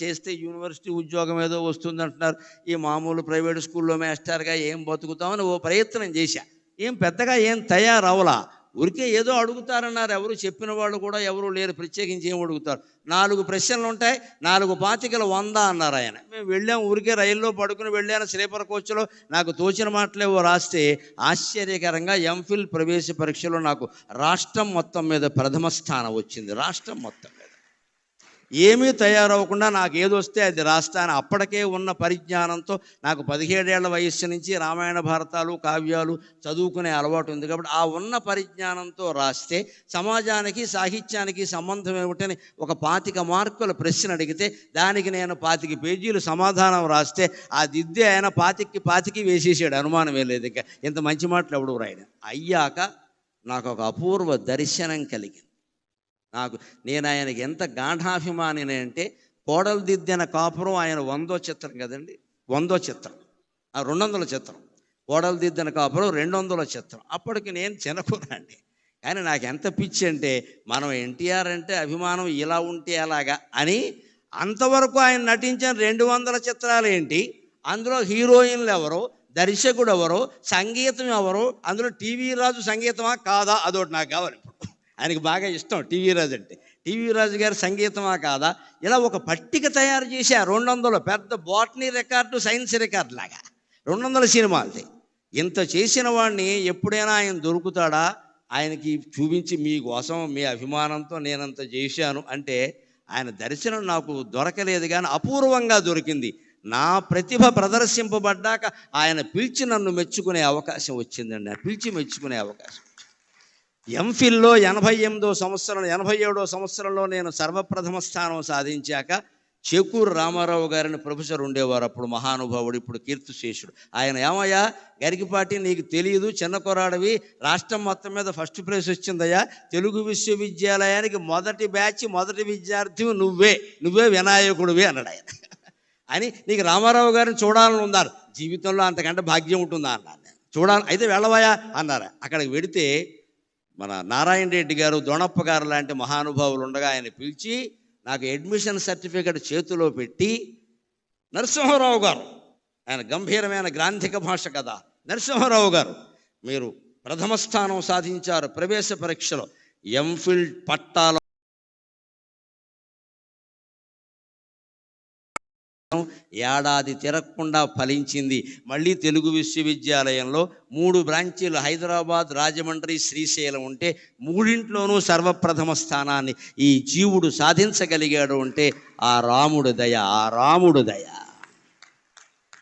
చేస్తే యూనివర్సిటీ ఉద్యోగం ఏదో వస్తుందంటున్నారు, ఈ మామూలు ప్రైవేట్ స్కూల్లో మాస్టర్గా ఏం బతుకుతామని ఓ ప్రయత్నం చేశా. ఏం పెద్దగా ఏం తయారవలా, ఊరికే ఏదో అడుగుతారన్నారు. ఎవరు చెప్పిన వాళ్ళు కూడా ఎవరు లేరు, ప్రత్యేకించి ఏం అడుగుతారు. 4 ప్రశ్నలు ఉంటాయి, 4 100 అన్నారు ఆయన. మేము వెళ్ళాం, ఊరికే రైల్లో పడుకుని వెళ్ళాను స్లీపర్ కోచ్లో. నాకు తోచిన మాటలేవో రాస్తే ఆశ్చర్యకరంగా ఎంఫిల్ ప్రవేశ పరీక్షలో నాకు రాష్ట్రం మొత్తం మీద ప్రథమ స్థానం వచ్చింది. రాష్ట్రం మొత్తం మీద ఏమీ తయారవకుండా నాకు ఏదొస్తే అది రాస్తాను. అప్పటికే ఉన్న పరిజ్ఞానంతో నాకు 17 ఏళ్ల వయస్సు నుంచి రామాయణ భారతాలు కావ్యాలు చదువుకునే అలవాటు ఉంది కాబట్టి ఆ ఉన్న పరిజ్ఞానంతో రాస్తే సమాజానికి సాహిత్యానికి సంబంధం ఏమిటని ఒక 25 మార్కుల ప్రశ్న అడిగితే దానికి నేను 25 పేజీలు సమాధానం రాస్తే ఆ దిద్దే ఆయన 25 వేసేసాడు. అనుమానం లేదు. ఇంకా ఇంత మంచి మాటలు ఎవడు రాయడం. అయ్యాక నాకు ఒక అపూర్వ దర్శనం కలిగింది. నేను ఆయనకి ఎంత గాఢాభిమానిని అంటే, కోడలు దిద్దిన కాపురం ఆయన 100వ చిత్రం కదండి, 100వ చిత్రం, 200ల చిత్రం. కోడలు దిద్దిన కాపురం 200ల చిత్రం. అప్పటికి నేను చిన్నకురాండి. కానీ నాకు ఎంత పిచ్చి అంటే, మనం ఎన్టీఆర్ అంటే అభిమానం ఇలా ఉంటే అలాగా అని. అంతవరకు ఆయన నటించిన 200 చిత్రాలు ఏంటి, అందులో హీరోయిన్లు ఎవరు, దర్శకుడు ఎవరు, సంగీతం ఎవరు, అందులో టీవీ రాజు సంగీతమా కాదా, అదొకటి నాకు కావాలి. ఆయనకి బాగా ఇష్టం టీవీ రాజు అంటే. టీవీ రాజు గారి సంగీతమా కాదా, ఇలా ఒక పట్టిక తయారు చేసి ఆ 200 పెద్ద బాటనీ రికార్డు, సైన్స్ రికార్డు లాగా 200 సినిమాలది. ఇంత చేసిన వాడిని ఎప్పుడైనా ఆయన దొరుకుతాడా, ఆయనకి చూపించి మీకోసం మీ అభిమానంతో నేనంత చేశాను అంటే ఆయన దర్శనం నాకు దొరకలేదు, కానీ అపూర్వంగా దొరికింది. నా ప్రతిభ ప్రదర్శింపబడ్డాక ఆయన పిలిచి నన్ను మెచ్చుకునే అవకాశం వచ్చిందండి. పిలిచి మెచ్చుకునే అవకాశం. ఎంఫిల్లో 87వ సంవత్సరంలో నేను సర్వప్రథమ స్థానం సాధించాక చేకూరు రామారావు గారిని ప్రొఫెసర్ ఉండేవారు అప్పుడు, మహానుభావుడు, ఇప్పుడు కీర్తిశేషుడు. ఆయన, ఏమయ్యా గరికపాటి, నీకు తెలియదు, చిన్న కొరాడవి, రాష్ట్రం మొత్తం మీద ఫస్ట్ ప్రైజ్ వచ్చిందయ్యా, తెలుగు విశ్వవిద్యాలయానికి మొదటి బ్యాచ్ మొదటి విద్యార్థి నువ్వే వినాయకుడివి అన్నాడు ఆయన. అని నీకు రామారావు గారిని చూడాలని ఉన్నారు, జీవితంలో అంతకంటే భాగ్యం ఉంటుందా అన్నాను. చూడాలి, అయితే వెళ్ళవయా అన్నారు. అక్కడికి వెడితే మన నారాయణ రెడ్డి గారు, దొణప్ప గారు లాంటి మహానుభావులు ఉండగా ఆయన పిలిచి నాకు అడ్మిషన్ సర్టిఫికెట్ చేతిలో పెట్టి, నరసింహారావు గారు, ఆయన గంభీరమైన గ్రాంధిక భాష కదా, నరసింహారావు గారు మీరు ప్రథమ స్థానం సాధించారు ప్రవేశ పరీక్షలో, ఎంఫిల్ పట్టాల ఏడాది తిరగకుండా ఫలించింది. మళ్ళీ తెలుగు విశ్వవిద్యాలయంలో 3 బ్రాంచీలు, హైదరాబాద్, రాజమండ్రి, శ్రీశైలం ఉంటే 3ంట్లోనూ సర్వప్రథమ స్థానాన్ని ఈ జీవుడు సాధించగలిగాడు అంటే ఆ రాముడు దయ.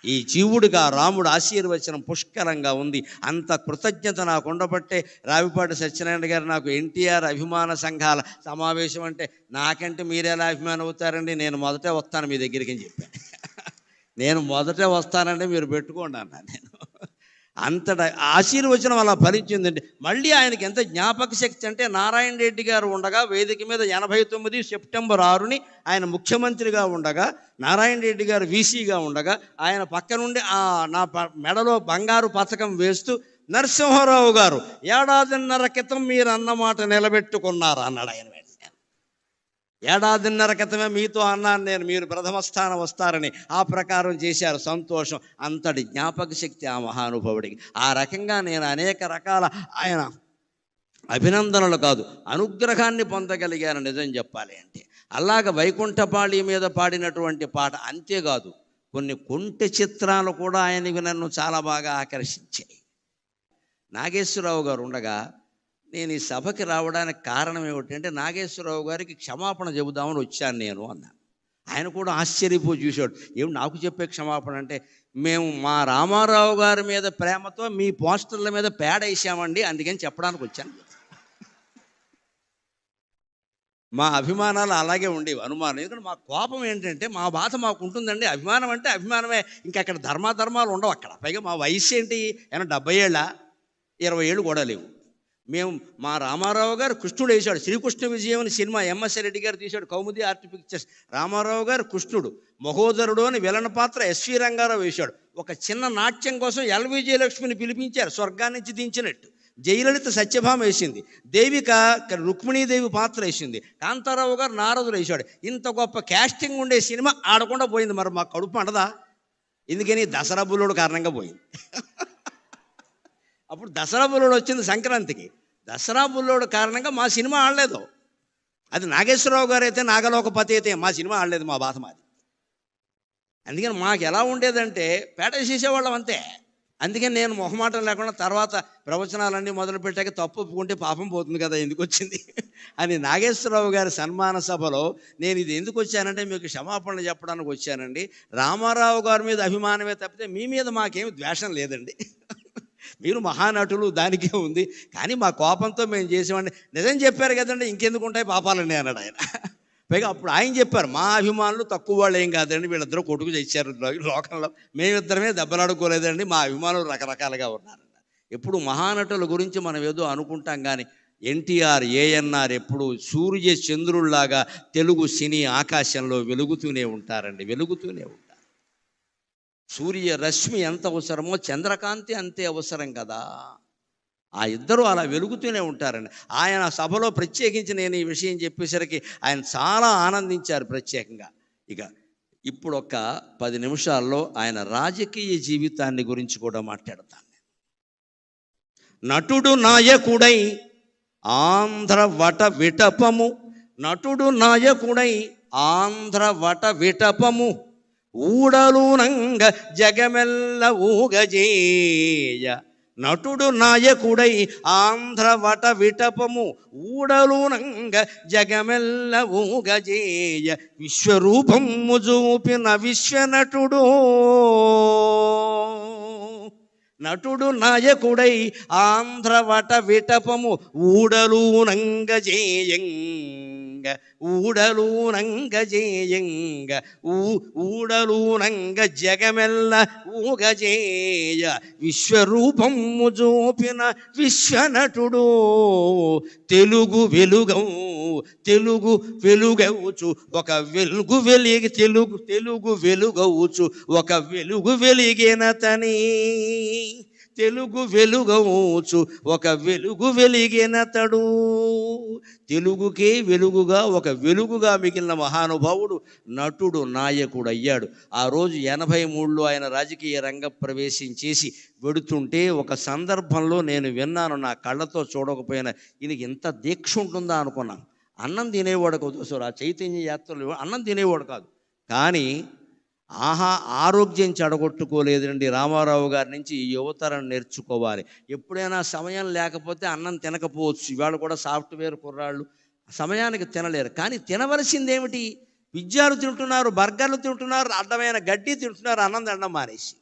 ఈ జీవుడిగా రాముడు ఆశీర్వచనం పుష్కలంగా ఉంది. అంత కృతజ్ఞత నాకు ఉండబట్టే రావిపాటి సత్యనారాయణ గారు నాకు ఎన్టీఆర్ అభిమాన సంఘాల సమావేశం అంటే, నాకంటే మీరు ఎలా అభిమానం అవుతారండి, నేను మొదటే వస్తాను మీ దగ్గరికి అని చెప్పాను. నేను మొదటే వస్తానంటే మీరు పెట్టుకోండి అన్నా నేను. అంతటా ఆశీర్వచనం అలా ఫలించిందండి. మళ్ళీ ఆయనకి ఎంత జ్ఞాపక శక్తి అంటే, నారాయణ రెడ్డి గారు ఉండగా వేదిక మీద 89 సెప్టెంబర్ 6ని ఆయన ముఖ్యమంత్రిగా ఉండగా, నారాయణ రెడ్డి గారు వీసీగా ఉండగా, ఆయన పక్క నుండి నా మెడలో బంగారు పథకం వేస్తూ నరసింహారావు గారు, ఏడాదిన్నర క్రితం మీరు అన్నమాట నిలబెట్టుకున్నారు అన్నాడు ఆయన. ఏడాదిన్నర క్రితమే మీతో అన్నాను నేను, మీరు ప్రథమ స్థానం వస్తారని. ఆ ప్రకారం చేశారు, సంతోషం. అంతటి జ్ఞాపక శక్తి ఆ మహానుభావుడికి. ఆ రకంగా నేను అనేక రకాల ఆయన అభినందనలు కాదు, అనుగ్రహాన్ని పొందగలిగాను నిజం చెప్పాలి అంటే. అలాగ వైకుంఠపాళి మీద పాడినటువంటి పాట అంతేకాదు, కొన్ని కొంటె చిత్రాలు కూడా ఆయనకి నన్ను చాలా బాగా ఆకర్షించాయి. నాగేశ్వరరావు గారు ఉండగా నేను ఈ సభకి రావడానికి కారణం ఏమిటంటే, నాగేశ్వరరావు గారికి క్షమాపణ చెబుదామని వచ్చాను నేను అన్నాను. ఆయన కూడా ఆశ్చర్యపోయి చూశాడు. ఏమి నాకు చెప్పే క్షమాపణ అంటే, మేము మా రామారావు గారి మీద ప్రేమతో మీ పోస్టర్ల మీద పేడ వేసామండి, అందుకని చెప్పడానికి వచ్చాను. మా అభిమానాలు అలాగే ఉండేవి, అనుమానం. ఎందుకంటే మా కోపం ఏంటంటే, మా బాధ మాకు ఉంటుందండి. అభిమానం అంటే అభిమానమే, ఇంకా అక్కడ ధర్మాధర్మాలు ఉండవు అక్కడ. పైగా మా వయసు ఏంటి, ఏమన్నా 70 ఏళ్ళ, 20 ఏళ్ళు కూడా లేవు. మేము మా రామారావు గారు కృష్ణుడు వేశాడు. శ్రీకృష్ణ విజయం అని సినిమా ఎంఎస్ రెడ్డి గారు తీశాడు, కౌముది ఆర్ట్ పిక్చర్స్. రామారావు గారు కృష్ణుడు, మహోదరుడు అని విలన్ పాత్ర ఎస్వి రంగారావు వేశాడు. ఒక చిన్న నాట్యం కోసం ఎల్వి జయలక్ష్మిని పిలిపించారు, స్వర్గాన్ని నుంచి దించినట్టు. జయలలిత సత్యభామ వేసింది, దేవిక రుక్మిణీదేవి పాత్ర వేసింది, కాంతారావు గారు నారదుడు వేశాడు. ఇంత గొప్ప క్యాస్టింగ్ ఉండే సినిమా ఆడకుండా పోయింది. మరి మా కడుపు అంటదా? ఎందుకని? దసరా బుల్లోడు కారణంగా పోయింది. అప్పుడు దసరా బుల్లోడు వచ్చింది సంక్రాంతికి. దసరా బుల్లోడు కారణంగా మా సినిమా ఆడలేదు. అది నాగేశ్వరరావు గారు అయితే, నాగలోకపతి అయితే మా సినిమా ఆడలేదు. మా బాధ మాది. అందుకని మాకు ఎలా ఉండేదంటే, పేట చేసేవాళ్ళం అంతే. అందుకని నేను మొహమాటం లేకుండా తర్వాత ప్రవచనాలన్నీ మొదలుపెట్టాక తప్పు ఒప్పుకుంటే పాపం పోతుంది కదా, ఎందుకు వచ్చింది అని నాగేశ్వరరావు గారి సన్మాన సభలో నేను ఇది ఎందుకు వచ్చానంటే, మీకు క్షమాపణలు చెప్పడానికి వచ్చానండి. రామారావు గారి మీద అభిమానమే తప్పితే మీ మీద మాకేమి ద్వేషం లేదండి. మీరు మహానటులు, దానికే ఉంది. కానీ మా కోపంతో మేము చేసేవాడిని. నిజం చెప్పారు కదండి, ఇంకెందుకు ఉంటాయి పాపాలండి అన్నాడు ఆయన. పైగా అప్పుడు ఆయన చెప్పారు, మా అభిమానులు తక్కువ వాళ్ళు ఏం కాదండి, వీళ్ళిద్దరూ కొట్టుకు తెచ్చారు లోకంలో, మేమిద్దరమే దెబ్బలాడుకోలేదండి, మా అభిమానులు రకరకాలుగా ఉన్నారండి. ఎప్పుడు మహానటుల గురించి మనం ఏదో అనుకుంటాం, కానీ ఎన్టీఆర్, ఏఎన్ఆర్ ఎప్పుడు సూర్య చంద్రుల్లాగా తెలుగు సినీ ఆకాశంలో వెలుగుతూనే ఉంటారండి, వెలుగుతూనే ఉంటారు. సూర్య రశ్మి ఎంత అవసరమో చంద్రకాంతి అంతే అవసరం కదా. ఆ ఇద్దరు అలా వెలుగుతూనే ఉంటారండి. ఆయన సభలో ప్రత్యేకించి నేను ఈ విషయం చెప్పేసరికి ఆయన చాలా ఆనందించారు ప్రత్యేకంగా. ఇక ఇప్పుడు ఒక 10 నిమిషాల్లో ఆయన రాజకీయ జీవితాన్ని గురించి కూడా మాట్లాడతాను. నటుడు నాయకుడై ఆంధ్ర వట విటపము, నటుడు నాయకుడై ఆంధ్ర వట విటపము, ఊడలునంగ జగమెల్ల ఊగజేయ. నటుడు నాయకుడై ఆంధ్ర వట విటపము, ఊడలునంగ జగమెల్ల ఊగజేయ. విశ్వరూపము చూపిన విశ్వనటుడు, నటుడు నాయకుడై ఆంధ్ర వట విటపము, ఊడలునంగ జేయంగ, ఊడలునంగ జేయంగ, ఊడలునంగ జగమెల్ల ఊగజేయ. విశ్వరూపము చూపిన విశ్వనటుడు, తెలుగు వెలుగవు, తెలుగు వెలుగవుచు ఒక వెలుగు వెలిగి, తెలుగు వెలుగవుచు ఒక వెలుగు వెలిగినతని, తెలుగు వెలుగవుచు ఒక వెలుగు వెలిగినతడు. తెలుగుకే వెలుగుగా, ఒక వెలుగుగా మిగిలిన మహానుభావుడు నటుడు నాయకుడు అయ్యాడు. ఆ రోజు 83లో ఆయన రాజకీయ రంగ ప్రవేశం చేసి వెడుతుంటే ఒక సందర్భంలో నేను విన్నాను, నా కళ్ళతో చూడకపోయినా, ఈయనకి ఇంత దీక్ష ఉంటుందా అనుకున్నాను. అన్నం తినేవాడు కాదు, ఆ చైతన్య యాత్రలు అన్నం తినేవాడు కాదు, కానీ ఆరోగ్యం చెడగొట్టుకోలేదండి. రామారావు గారి నుంచి ఈ యువతరం నేర్చుకోవాలి. ఎప్పుడైనా సమయం లేకపోతే అన్నం తినకపోవచ్చు. ఇవాళ కూడా సాఫ్ట్వేర్ కుర్రాళ్ళు సమయానికి తినలేరు, కానీ తినవలసిందేమిటి? పిజ్జాలు తింటున్నారు, బర్గర్లు తింటున్నారు, అడ్డమైన గడ్డి తింటున్నారు, అన్నం తినడం మానేసి.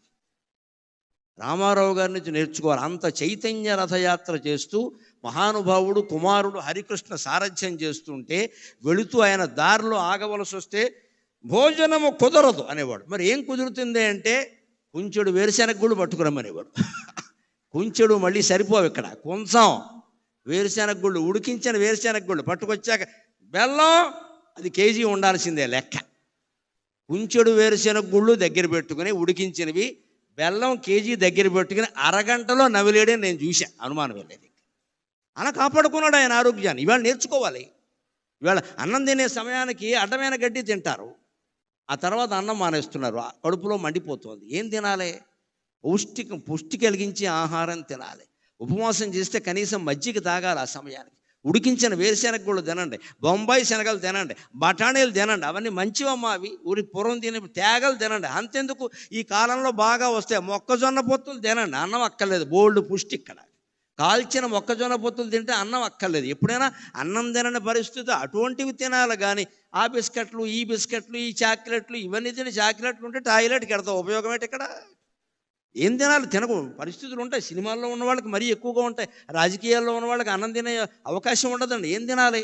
రామారావు గారి నుంచి నేర్చుకోవాలి. అంత చైతన్య రథయాత్ర చేస్తూ మహానుభావుడు కుమారుడు హరికృష్ణ సారథ్యం చేస్తుంటే, వెళుతూ ఆయన దారిలో ఆగవలసి వస్తే భోజనము కుదరదు అనేవాడు. మరి ఏం కుదురుతుంది అంటే, కుంచెడు వేరుశెనగ గుళ్ళు పట్టుకురమ్మనేవాడు. కుంచెడు మళ్ళీ సరిపోవు ఇక్కడ, కొంచెం వేరుశెనగ గుళ్ళు, ఉడికించిన వేరుశెనగ గుళ్ళు పట్టుకొచ్చాక బెల్లం అది కేజీ ఉండాల్సిందే లెక్క. కుంచెడు వేరుశెనగ గుళ్ళు దగ్గర పెట్టుకుని ఉడికించినవి బెల్లం కేజీ దగ్గర పెట్టుకుని అరగంటలో నవిలేడే నేను చూశాను, అనుమానం వెళ్ళేది. అలా కాపాడుకున్నాడు ఆయన ఆరోగ్యాన్ని. ఇవాళ నేర్చుకోవాలి. ఇవాళ అన్నం తినే సమయానికి అడ్డమైన గడ్డి తింటారు, ఆ తర్వాత అన్నం మానేస్తున్నారు, కడుపులో మండిపోతుంది. ఏం తినాలి? పుష్టి కలిగించే ఆహారం తినాలి. ఉపవాసం చేస్తే కనీసం మజ్జిగ తాగాలి ఆ సమయానికి. ఉడికించిన వేరుశెనగ గుళ్ళు తినండి, బొంబాయి శనగలు తినండి, బఠానీలు తినండి, అవన్నీ మంచివమ్మా. అవి ఊరి పూర్వం తినే తేగలు తినండి. అంతెందుకు, ఈ కాలంలో బాగా వస్తాయి మొక్కజొన్న పొత్తులు తినండి, అన్నం అక్కర్లేదు, బోల్డ్ పుష్టి. ఇక్కడ కాల్చిన మొక్కజొన్న పొత్తులు తింటే అన్నం అక్కర్లేదు. ఎప్పుడైనా అన్నం తినని పరిస్థితి అటువంటివి తినాలి. కానీ ఆ బిస్కెట్లు, ఈ బిస్కెట్లు, ఈ చాక్లెట్లు, ఇవన్నీ తిని చాక్లెట్లు ఉంటే టాయిలెట్కి వెళ్తాం, ఉపయోగం ఏంటి ఇక్కడ? ఏం తినాలి? తినకు పరిస్థితులు ఉంటాయి. సినిమాల్లో ఉన్న వాళ్ళకి మరీ ఎక్కువగా ఉంటాయి, రాజకీయాల్లో ఉన్న వాళ్ళకి అన్నం తినే అవకాశం ఉండదండి. ఏం తినాలి?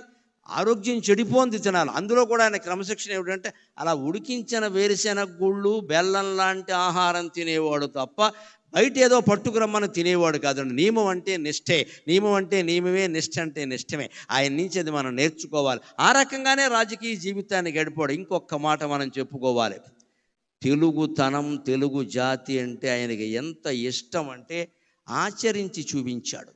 ఆరోగ్యం చెడిపోంది తినాలి. అందులో కూడా ఆయన క్రమశిక్షణ ఏమిటంటే, అలా ఉడికించిన వేరుశెనగ గుళ్ళు, బెల్లం లాంటి ఆహారం తినేవాడు తప్ప బయట ఏదో పట్టుకురమ్మని తినేవాడు కాదండి. నియమం అంటే నిష్ఠే, నియమం అంటే నియమమే, నిష్ఠ అంటే నిష్ఠమే. ఆయన నుంచి అది మనం నేర్చుకోవాలి. ఆ రకంగానే రాజకీయ జీవితాన్ని గడిపాడు. ఇంకొక మాట మనం చెప్పుకోవాలి. తెలుగుతనం, తెలుగు జాతి అంటే ఆయనకి ఎంత ఇష్టం అంటే ఆచరించి చూపించాడు.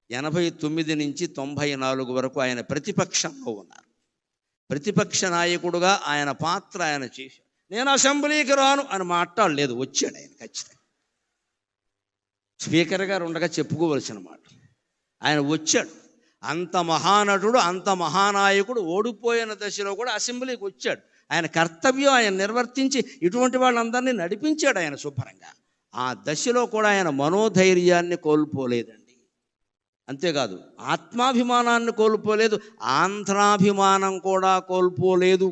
89 నుంచి 94 వరకు ఆయన ప్రతిపక్షంలో ఉన్నారు. ప్రతిపక్ష నాయకుడుగా ఆయన పాత్ర ఆయన చేశాడు. నేను అసెంబ్లీకి రాను అని మాట్లాడలేదు, వచ్చాడు ఆయన ఖచ్చితంగా. స్పీకర్ గారు ఉండగా చెప్పుకోవలసిన మాట. ఆయన వచ్చాడు. అంత మహానటుడు, అంత మహానాయకుడు ఓడిపోయిన దశలో కూడా అసెంబ్లీకి వచ్చాడు. ఆయన కర్తవ్యం ఆయన నిర్వర్తించి ఇటువంటి వాళ్ళందరినీ నడిపించాడు ఆయన శుభ్రంగా. ఆ దశలో కూడా ఆయన మనోధైర్యాన్ని కోల్పోలేదండి. అంతేకాదు ఆత్మాభిమానాన్ని కోల్పోలేదు, ఆంధ్రాభిమానం కూడా కోల్పోలేదు.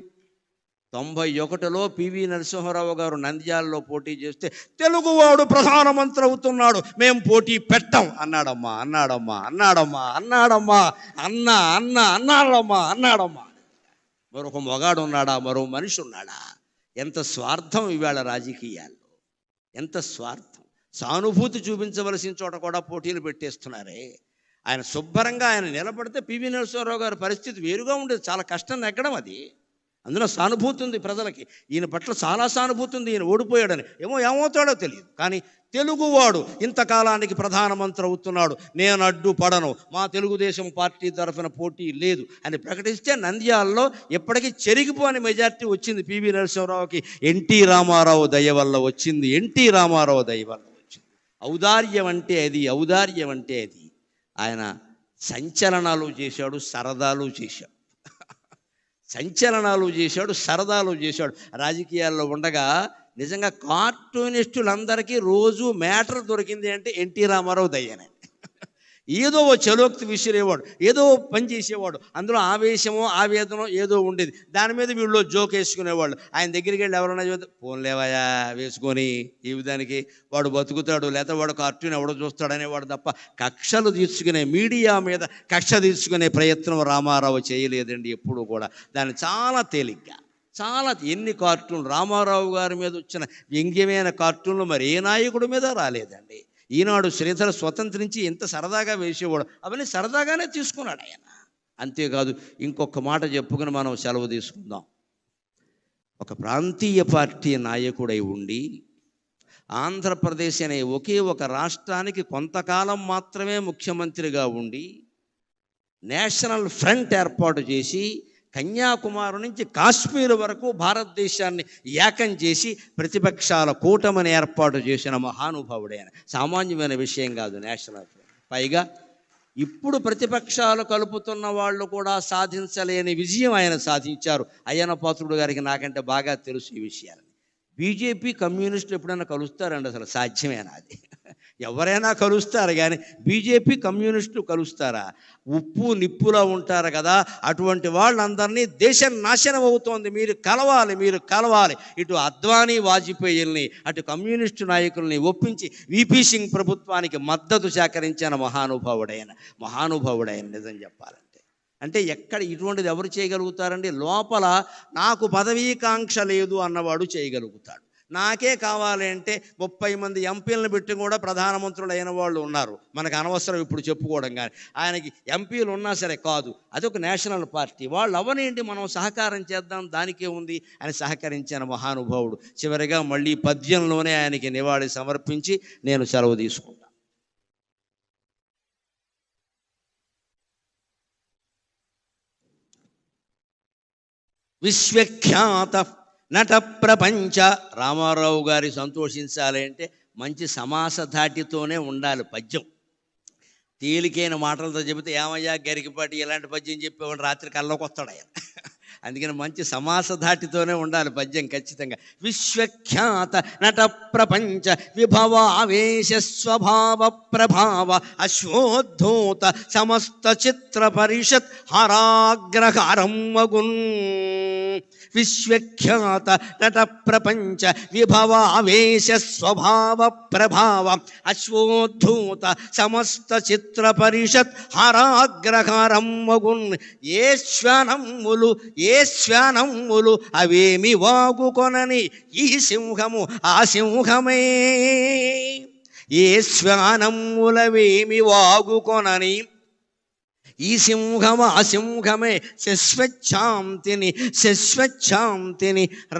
91లో పివి నరసింహారావు గారు నంద్యాలలో పోటీ చేస్తే, తెలుగువాడు ప్రధానమంత్రి అవుతున్నాడు, మేము పోటీ పెట్టాం అన్నాడమ్మా, అన్నాడమ్మా, అన్నాడమ్మా, అన్నాడమ్మా, అన్నాడమ్మా. మరొక మొగాడు ఉన్నాడా? మరో మనిషి ఉన్నాడా? ఎంత స్వార్థం ఇవాళ రాజకీయాల్లో, ఎంత స్వార్థం. సానుభూతి చూపించవలసిన చోట కూడా పోటీలు పెట్టేస్తున్నారే. ఆయన శుభ్రంగా ఆయన నిలబడితే పివి నరసింహారావు గారి పరిస్థితి వేరుగా ఉండేది. చాలా కష్టం నెగ్గడం అది. అందులో సానుభూతి ఉంది ప్రజలకి, ఈయన పట్ల చాలా సానుభూతి ఉంది. ఈయన ఓడిపోయాడని ఏమవుతాడో తెలియదు, కానీ తెలుగువాడు ఇంతకాలానికి ప్రధానమంత్రి అవుతున్నాడు, నేను అడ్డుపడను, మా తెలుగుదేశం పార్టీ తరఫున పోటీ లేదు అని ప్రకటిస్తే నంద్యాలలో ఎప్పటికీ చెరిగిపోని మెజార్టీ వచ్చింది పివి నరసింహారావుకి. ఎన్టీ రామారావు దయ వల్ల వచ్చింది, ఎన్టీ రామారావు దయ వల్ల వచ్చింది. ఔదార్యం అంటే అది, ఔదార్యం అంటే అది. ఆయన సంచలనాలు చేశాడు, సరదాలు చేశాడు, సంచలనాలు చేశాడు, సరదాలు చేశాడు. రాజకీయాల్లో ఉండగా నిజంగా కార్టూనిస్టులందరికీ రోజు మ్యాటర్ దొరికింది అంటే ఎన్టీ రామారావు దయ్యనే. ఏదో ఓ చలోక్తి విసిరేవాడు, ఏదో పని చేసేవాడు, అందులో ఆవేశమో ఆవేదనో ఏదో ఉండేది. దాని మీద వీళ్ళు జోక్ వేసుకునేవాళ్ళు. ఆయన దగ్గరికి వెళ్ళి ఎవరైనా చూస్తే, పోన్లేవయా వేసుకొని ఈ విధానికి వాడు బతుకుతాడు, లేకపోతే వాడు కార్టూన్ ఎవడో చూస్తాడనేవాడు తప్ప కక్షలు తీర్చుకునే, మీడియా మీద కక్ష తీర్చుకునే ప్రయత్నం రామారావు చేయలేదండి ఎప్పుడు కూడా. దాన్ని చాలా తేలిగ్గా, చాలా ఎన్ని కార్టూన్లు రామారావు గారి మీద వచ్చిన వ్యంగ్యమైన కార్టూన్లు మరి ఏ నాయకుడి మీద రాలేదండి. ఈనాడు శ్రీధర స్వతంత్రించి ఎంత సరదాగా వేసేవాడు, అవన్నీ సరదాగానే తీసుకున్నాడు ఆయన. అంతేకాదు ఇంకొక మాట చెప్పుకుని మనం సెలవు తీసుకుందాం. ఒక ప్రాంతీయ పార్టీ నాయకుడై ఉండి ఆంధ్రప్రదేశ్ అనే ఒకే ఒక రాష్ట్రానికి కొంతకాలం మాత్రమే ముఖ్యమంత్రిగా ఉండి నేషనల్ ఫ్రంట్ ఏర్పాటు చేసి కన్యాకుమారి నుంచి కాశ్మీర్ వరకు భారతదేశాన్ని ఏకం చేసి ప్రతిపక్షాల కూటమిని ఏర్పాటు చేసిన మహానుభావుడైన, సామాన్యమైన విషయం కాదు నేషనల్ ఫ్రంట్. పైగా ఇప్పుడు ప్రతిపక్షాలు కలుపుతున్న వాళ్ళు కూడా సాధించలేని విజయం ఆయన సాధించారు. అయ్యన్న పాత్రుడు గారికి నాకంటే బాగా తెలుసు ఈ విషయాన్ని. బీజేపీ కమ్యూనిస్టులు ఎప్పుడైనా కలుస్తారండి? అసలు సాధ్యమేనా అది? ఎవరైనా కలుస్తారు కానీ బీజేపీ కమ్యూనిస్టులు కలుస్తారా? ఉప్పు నిప్పులా ఉంటారు కదా, అటువంటి వాళ్ళందరినీ దేశం నాశనం అవుతోంది, మీరు కలవాలి. ఇటు అద్వానీ వాజ్పేయిల్ని, అటు కమ్యూనిస్టు నాయకుల్ని ఒప్పించి వీపీ సింగ్ ప్రభుత్వానికి మద్దతు సేకరించిన మహానుభావుడైన నిజం చెప్పాలంటే. అంటే ఎక్కడ ఇటువంటిది ఎవరు చేయగలుగుతారండి? లోపల నాకు పదవీకాంక్ష లేదు అన్నవాడు చేయగలుగుతాడు, నాకే కావాలి అంటే 30 మంది ఎంపీలను పెట్టి కూడా ప్రధానమంత్రులు అయిన వాళ్ళు ఉన్నారు. మనకు అనవసరం ఇప్పుడు చెప్పుకోవడం. కానీ ఆయనకి ఎంపీలు ఉన్నా సరే కాదు, అదొక నేషనల్ పార్టీ, వాళ్ళు అవనేంటి, మనం సహకారం చేద్దాం దానికే ఉంది అని సహకరించిన మహానుభావుడు. చివరిగా మళ్ళీ పద్యంలోనే ఆయనకి నివాళి సమర్పించి నేను సెలవు తీసుకుంటాను. విశ్వఖ్యాత నట ప్రపంచ. రామారావు గారి సంతోషించాలి అంటే మంచి సమాస ధాటితోనే ఉండాలి పద్యం. తేలికైన మాటలతో చెబితే ఏమయ్యా గరికిపాటి ఇలాంటి పద్యం చెప్పేవాడు రాత్రి కల్లోకి వస్తాడు ఆయన. అందుకని మంచి సమాస ధాటితోనే ఉండాలి పద్యం ఖచ్చితంగా. విశ్వఖ్యాత నట ప్రపంచ విభవావేశ స్వభావ ప్రభావ అశ్వోద్ధూత సమస్త చిత్ర పరిషత్ హరాగ్రహారం మగున్. విశ్వఖ్యాత నట ప్రపంచ విభవావేశ స్వభావ ప్రభావ అశ్వోద్ధూత సమస్త చిత్ర పరిషత్ హరాగ్రహారం మగున్. ఏ శ్వానమ్ములు అవేమి వాగుకొనని ఈ సింహము ఆ సింహమే. ఏ శ్వానమ్ములవేమి వాగుకొనని ఈ సింహము ఆ సింహమే. శశ్వచ్ఛాంతిని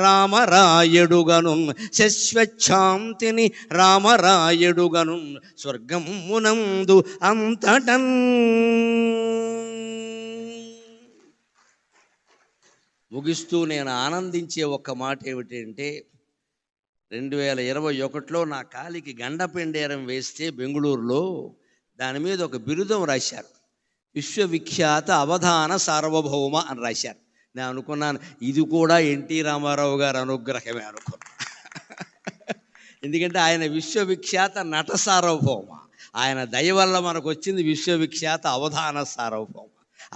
రామరాయుడుగను. శశ్వచ్ఛాంతిని రామరాయుడుగను. స్వర్గమునందు అంతటన్. ముగిస్తూ నేను ఆనందించే ఒక్క మాట ఏమిటంటే, 2021లో నా కాలికి గండపెండేరం వేస్తే బెంగళూరులో దాని మీద ఒక బిరుదం రాశారు. విశ్వవిఖ్యాత అవధాన సార్వభౌమ అని రాశారు. నేను అనుకున్నాను ఇది కూడా ఎన్టీ రామారావు గారు అనుగ్రహమే అనుకున్నాను. ఎందుకంటే ఆయన విశ్వవిఖ్యాత నట సార్వభౌమ. ఆయన దయ వల్ల మనకు వచ్చింది విశ్వవిఖ్యాత అవధాన సార్వభౌమ.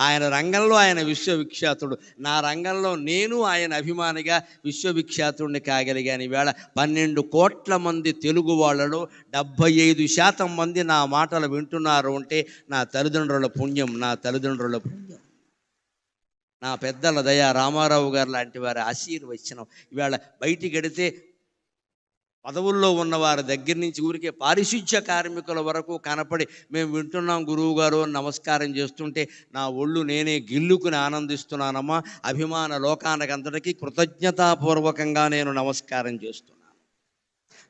ఆయన రంగంలో ఆయన విశ్వవిఖ్యాతుడు, నా రంగంలో నేను ఆయన అభిమానిగా విశ్వవిఖ్యాతుడిని కాగలిగాను. ఈవేళ 12 కోట్ల మంది తెలుగు వాళ్ళలో 75% మంది నా మాటలు వింటున్నారు అంటే నా తల్లిదండ్రుల పుణ్యం, నా పెద్దల దయ, రామారావు గారు లాంటి వారి ఆశీర్వచనం. ఈవేళ బయటికి వెడితే పదవుల్లో ఉన్నవారి దగ్గర నుంచి ఊరికే పారిశుధ్య కార్మికుల వరకు కనపడి మేము వింటున్నాం గురువు గారు నమస్కారం చేస్తుంటే నా ఒళ్ళు నేనే గిల్లుకుని ఆనందిస్తున్నానమ్మా. అభిమాన లోకానికంతటికీ కృతజ్ఞతాపూర్వకంగా నేను నమస్కారం చేస్తున్నాను.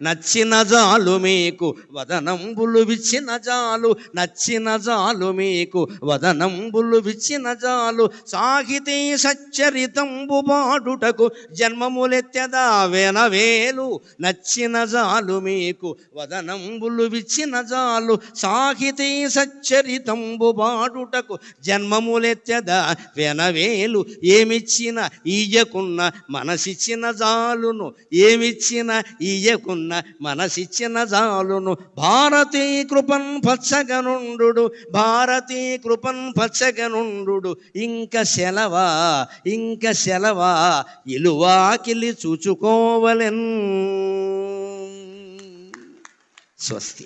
నచ్చిన జాలు మీకు వదనంబులు విచ్చిన జాలు, నచ్చిన జాలు మీకు వదనంబులు విచ్చిన జాలు, సాహితీ సచ్చరితంబు పాడుటకు జన్మములెత్తెదా వెనవేలు. నచ్చిన జాలు మీకు వదనంబులు విచ్చిన జాలు, సాహితీ సచ్చరితంబు పాడుటకు జన్మములెత్తెదా వెనవేలు. ఏమిచ్చిన ఈయకున్న మనసిచ్చిన జాలును, ఏమిచ్చిన ఈయకున్న మనసిచ్చిన జాలును. భారతీ కృపన్ పచ్చగనుండు, భారతీ కృపన్ పచ్చగనుండు. ఇంక సెలవా ఇలువాకిలి చూచుకోవలెన్. స్వస్తి.